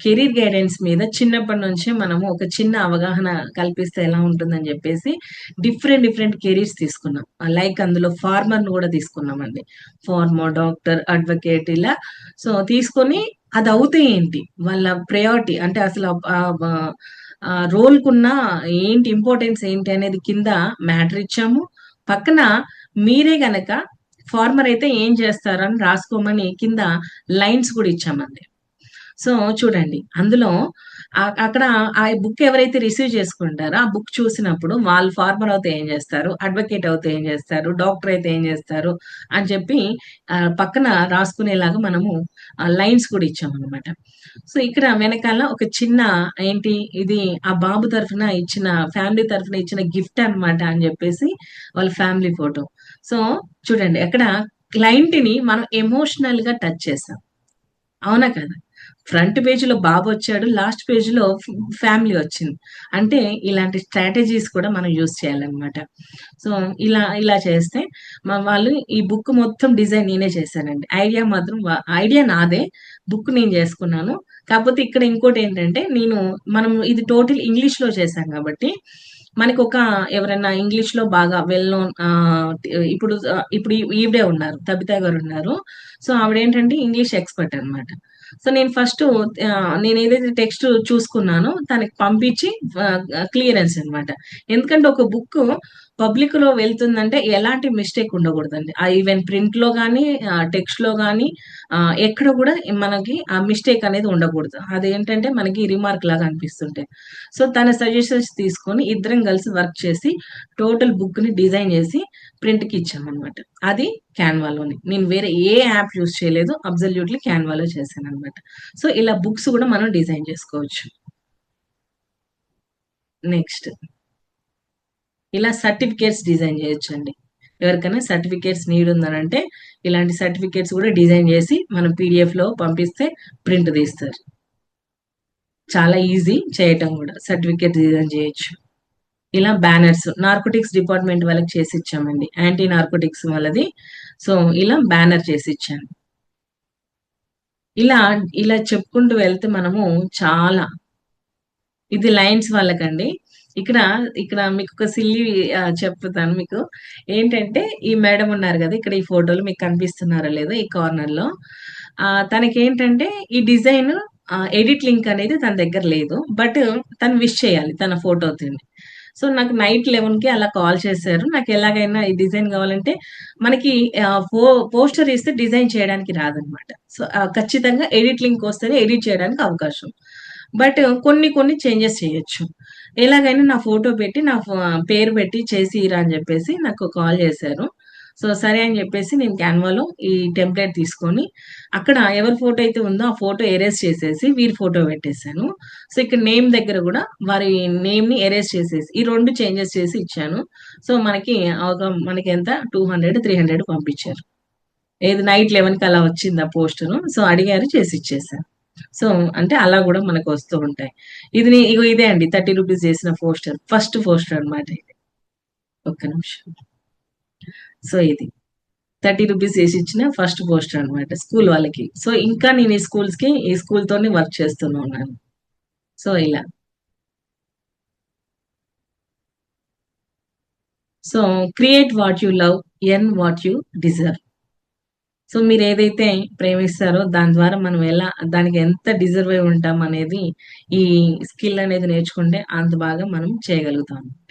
కెరీర్ గైడెన్స్ మీద చిన్నప్పటి నుంచే మనము ఒక చిన్న అవగాహన కల్పిస్తే ఎలా ఉంటుందని చెప్పేసి డిఫరెంట్ డిఫరెంట్ కెరీర్స్ తీసుకున్నాం. లైక్ అందులో ఫార్మర్‌ని కూడా తీసుకున్నామండి. ఫార్మర్, డాక్టర్, అడ్వకేట్ ఇలా. సో తీసుకొని అది అవుతే ఏంటి? వాళ్ళ ప్రయారిటీ అంటే అసలు రోల్‌కున్న ఏంటి ఇంపార్టెన్స్ ఏంటి అనేది కింద మ్యాటర్ ఇచ్చాము. పక్కన మీరే గనక ఫార్మర్ అయితే ఏం చేస్తారని రాసుకోమని కింద లైన్స్ కూడా ఇచ్చామండి. సో చూడండి అందులో అక్కడ ఆ బుక్ ఎవరైతే రిసీవ్ చేసుకుంటారో ఆ బుక్ చూసినప్పుడు వాళ్ళు ఫార్మర్ అవుతే ఏం చేస్తారు, అడ్వకేట్ అవుతే ఏం చేస్తారు, డాక్టర్ అయితే ఏం చేస్తారు అని చెప్పి పక్కన రాసుకునేలాగా మనము లైన్స్ కూడా ఇచ్చామన్నమాట. సో ఇక్కడ వెనకాల ఒక చిన్న ఏంటి ఇది ఆ బాబు తరఫున ఇచ్చిన ఫ్యామిలీ తరఫున ఇచ్చిన గిఫ్ట్ అన్నమాట అని చెప్పేసి వాళ్ళ ఫ్యామిలీ ఫోటో. సో చూడండి అక్కడ క్లయింట్‌ని మనం ఎమోషనల్‌గా టచ్ చేసాం. అవునా కదా! ఫ్రంట్ పేజ్‌లో బాబొచ్చాడు. లాస్ట్ పేజ్‌లో ఫ్యామిలీ వచ్చింది. అంటే ఇలాంటి స్ట్రాటజీస్ కూడా మనం యూజ్ చేయాలన్నమాట. సో, ఇలా చేస్తే వాళ్ళు ఈ బుక్ మొత్తం డిజైన్ నేనే చేశానండి. ఐడియా మాత్రం ఐడియా నాదే. బుక్ నేను చేసుకున్నాను. కాకపోతే ఇక్కడ ఇంకోటేంటంటే మనం ఇది టోటల్ ఇంగ్లీష్‌లో చేశాం కాబట్టి మనకొక ఎవరైనా ఇంగ్లీష్‌లో బాగా వెల్ నోన్ ఇప్పుడు ఈవిడే ఉన్నారు. తబితా గారున్నారు. సో, ఆవిడేంటంటే ఇంగ్లీష్ ఎక్స్‌పర్ట్ అన్నమాట. సో నేను ఫస్ట్ నేను ఏదైతే టెక్స్ట్ చూసుకున్నానో తనకి పంపించి క్లియరెన్స్ అన్నమాట. ఎందుకంటే ఒక బుక్ పబ్లిక్ లో వెళ్తుందంటే ఎలాంటి మిస్టేక్ ఉండకూడదండి. ఈవెన్ ప్రింట్ లో గానీ, టెక్స్ట్ లో గానీ ఎక్కడ కూడా మనకి ఆ మిస్టేక్ అనేది ఉండకూడదు. అదేంటంటే మనకి రిమార్క్ లాగా అనిపిస్తుంటాయి. సో తన సజెషన్స్ తీసుకొని ఇద్దరం కలిసి వర్క్ చేసి టోటల్ బుక్ ని డిజైన్ చేసి ప్రింట్ కి ఇచ్చామన్నమాట. అది క్యాన్వాలోనే. నేను వేరే ఏ యాప్ యూజ్ చేయలేదు. అబ్సల్యూట్‌లీ క్యాన్వాలో చేశాననమాట. సో, ఇలా బుక్స్ గూడా మనం డిజైన్ జేసుకోవచ్చు. నెక్స్ట్ ఇలా సర్టిఫికేట్స్ డిజైన్ జేయొచ్చండి. ఎవరికైనా సర్టిఫికేట్స్ నీడ్ ఉందనంటే, ఇలాంటి సర్టిఫికేట్స్ గూడా డిజైన్ జేసి మనం పీడీఎఫ్‌లో పంపిస్తే ప్రింట్ తీస్తారు. చాలా ఈజీ చేయటం గూడా. సర్టిఫికేట్ డిజైన్ జేయొచ్చు. ఇలా బ్యానర్స్ నార్కోటిక్స్ డిపార్ట్‌మెంట్ వాళ్ళకి చేసిచ్చామండి. యాంటీ నార్కోటిక్స్ వాళ్ళది. సో, ఇలా బ్యానర్ చేసిచ్చాను. ఇలా, ఇలా చెప్పుకుంటూ వెళ్తే మనము చాలా ఇది లయన్స్ వాళ్ళకండి. ఇక్కడ, ఇక్కడ మీకొక సిల్లీ చెప్తాను మీకు. ఏంటంటే, ఈ మేడమ్ ఉన్నారు గదా! ఇక్కడ ఈ ఫోటోలో మీకు కనిపిస్తున్నారో లేదో ఈ కార్నర్‌లో. తనకేంటంటే ఈ డిజైన్ ఎడిట్ లింక్ అనేది తన దగ్గర లేదు. బట్ తను విష్ చేయాలి తన ఫోటోతోని. సో, నాకు నైట్ 11కి అలా కాల్ చేశారు. నాకెలాగైనా ఈ డిజైన్ గావాలంటే మనకి పోస్టర్ ఇస్తే డిజైన్ చేయడానికి రాదనమాట. సో, ఖచ్చితంగా ఎడిట్ లింక్ వస్తేనే ఎడిట్ చేయడానికి అవకాశం. బట్ కొన్ని కొన్ని చేంజెస్ చేయొచ్చు. ఎలాగైనా నా ఫోటో పెట్టి, పేరు పెట్టి చేసియిరా అని జెప్పేసి నాకు కాల్ జేశారు. సో, సరే అని జెప్పేసి నేను క్యాన్వాలో ఈ టెంప్లేట్ తీసుకొని, అక్కడ ఎవరి ఫోటో అయితే ఉందో ఆ ఫోటో ఎరేజ్ చేసేసి వీరి ఫోటో పెట్టేసాను. సో, ఇక్కడ నేమ్ దగ్గర గూడా వారి నేమ్‌ని ఎరేజ్ చేసేసి ఈ 2 చేంజెస్ చేసి ఇచ్చాను. సో, మనకెంత 200, 300 పంపించారు. ఏది నైట్ 11కి అలా వచ్చింది ఆ పోస్టరు. సో, అడిగారు చేసిచ్చేసాను. సో, అంటే అలా గూడా మనకొస్తూ ఉంటాయి. ఇగో ఇదే అండి 30 రూపీస్ చేసిన పోస్టర్. ఫస్ట్ పోస్టర్ అన్నమాట ఇది. ఒక్క నిమిషం. సో, ఇది 30 రూపీస్ ఏసిచ్చిన ఫస్ట్ పోస్టర్ అన్నమాట స్కూల్ వాళ్ళకి. సో, ఇంకా నేను ఈ స్కూల్‌తోని వర్క్ చేస్తూనే ఉన్నాను. సో, ఇలా. So create what you love, earn what you deserve. So మీరు ఏదైతే ప్రేమిస్తారో దాని ద్వారా మనం ఎలా దానికి ఎంత డిజర్వ్ అయి ఉంటాం అనేది ఈ స్కిల్ అనేది నేర్చుకుంటే అంత బాగా మనం చేయగలుగుతాం.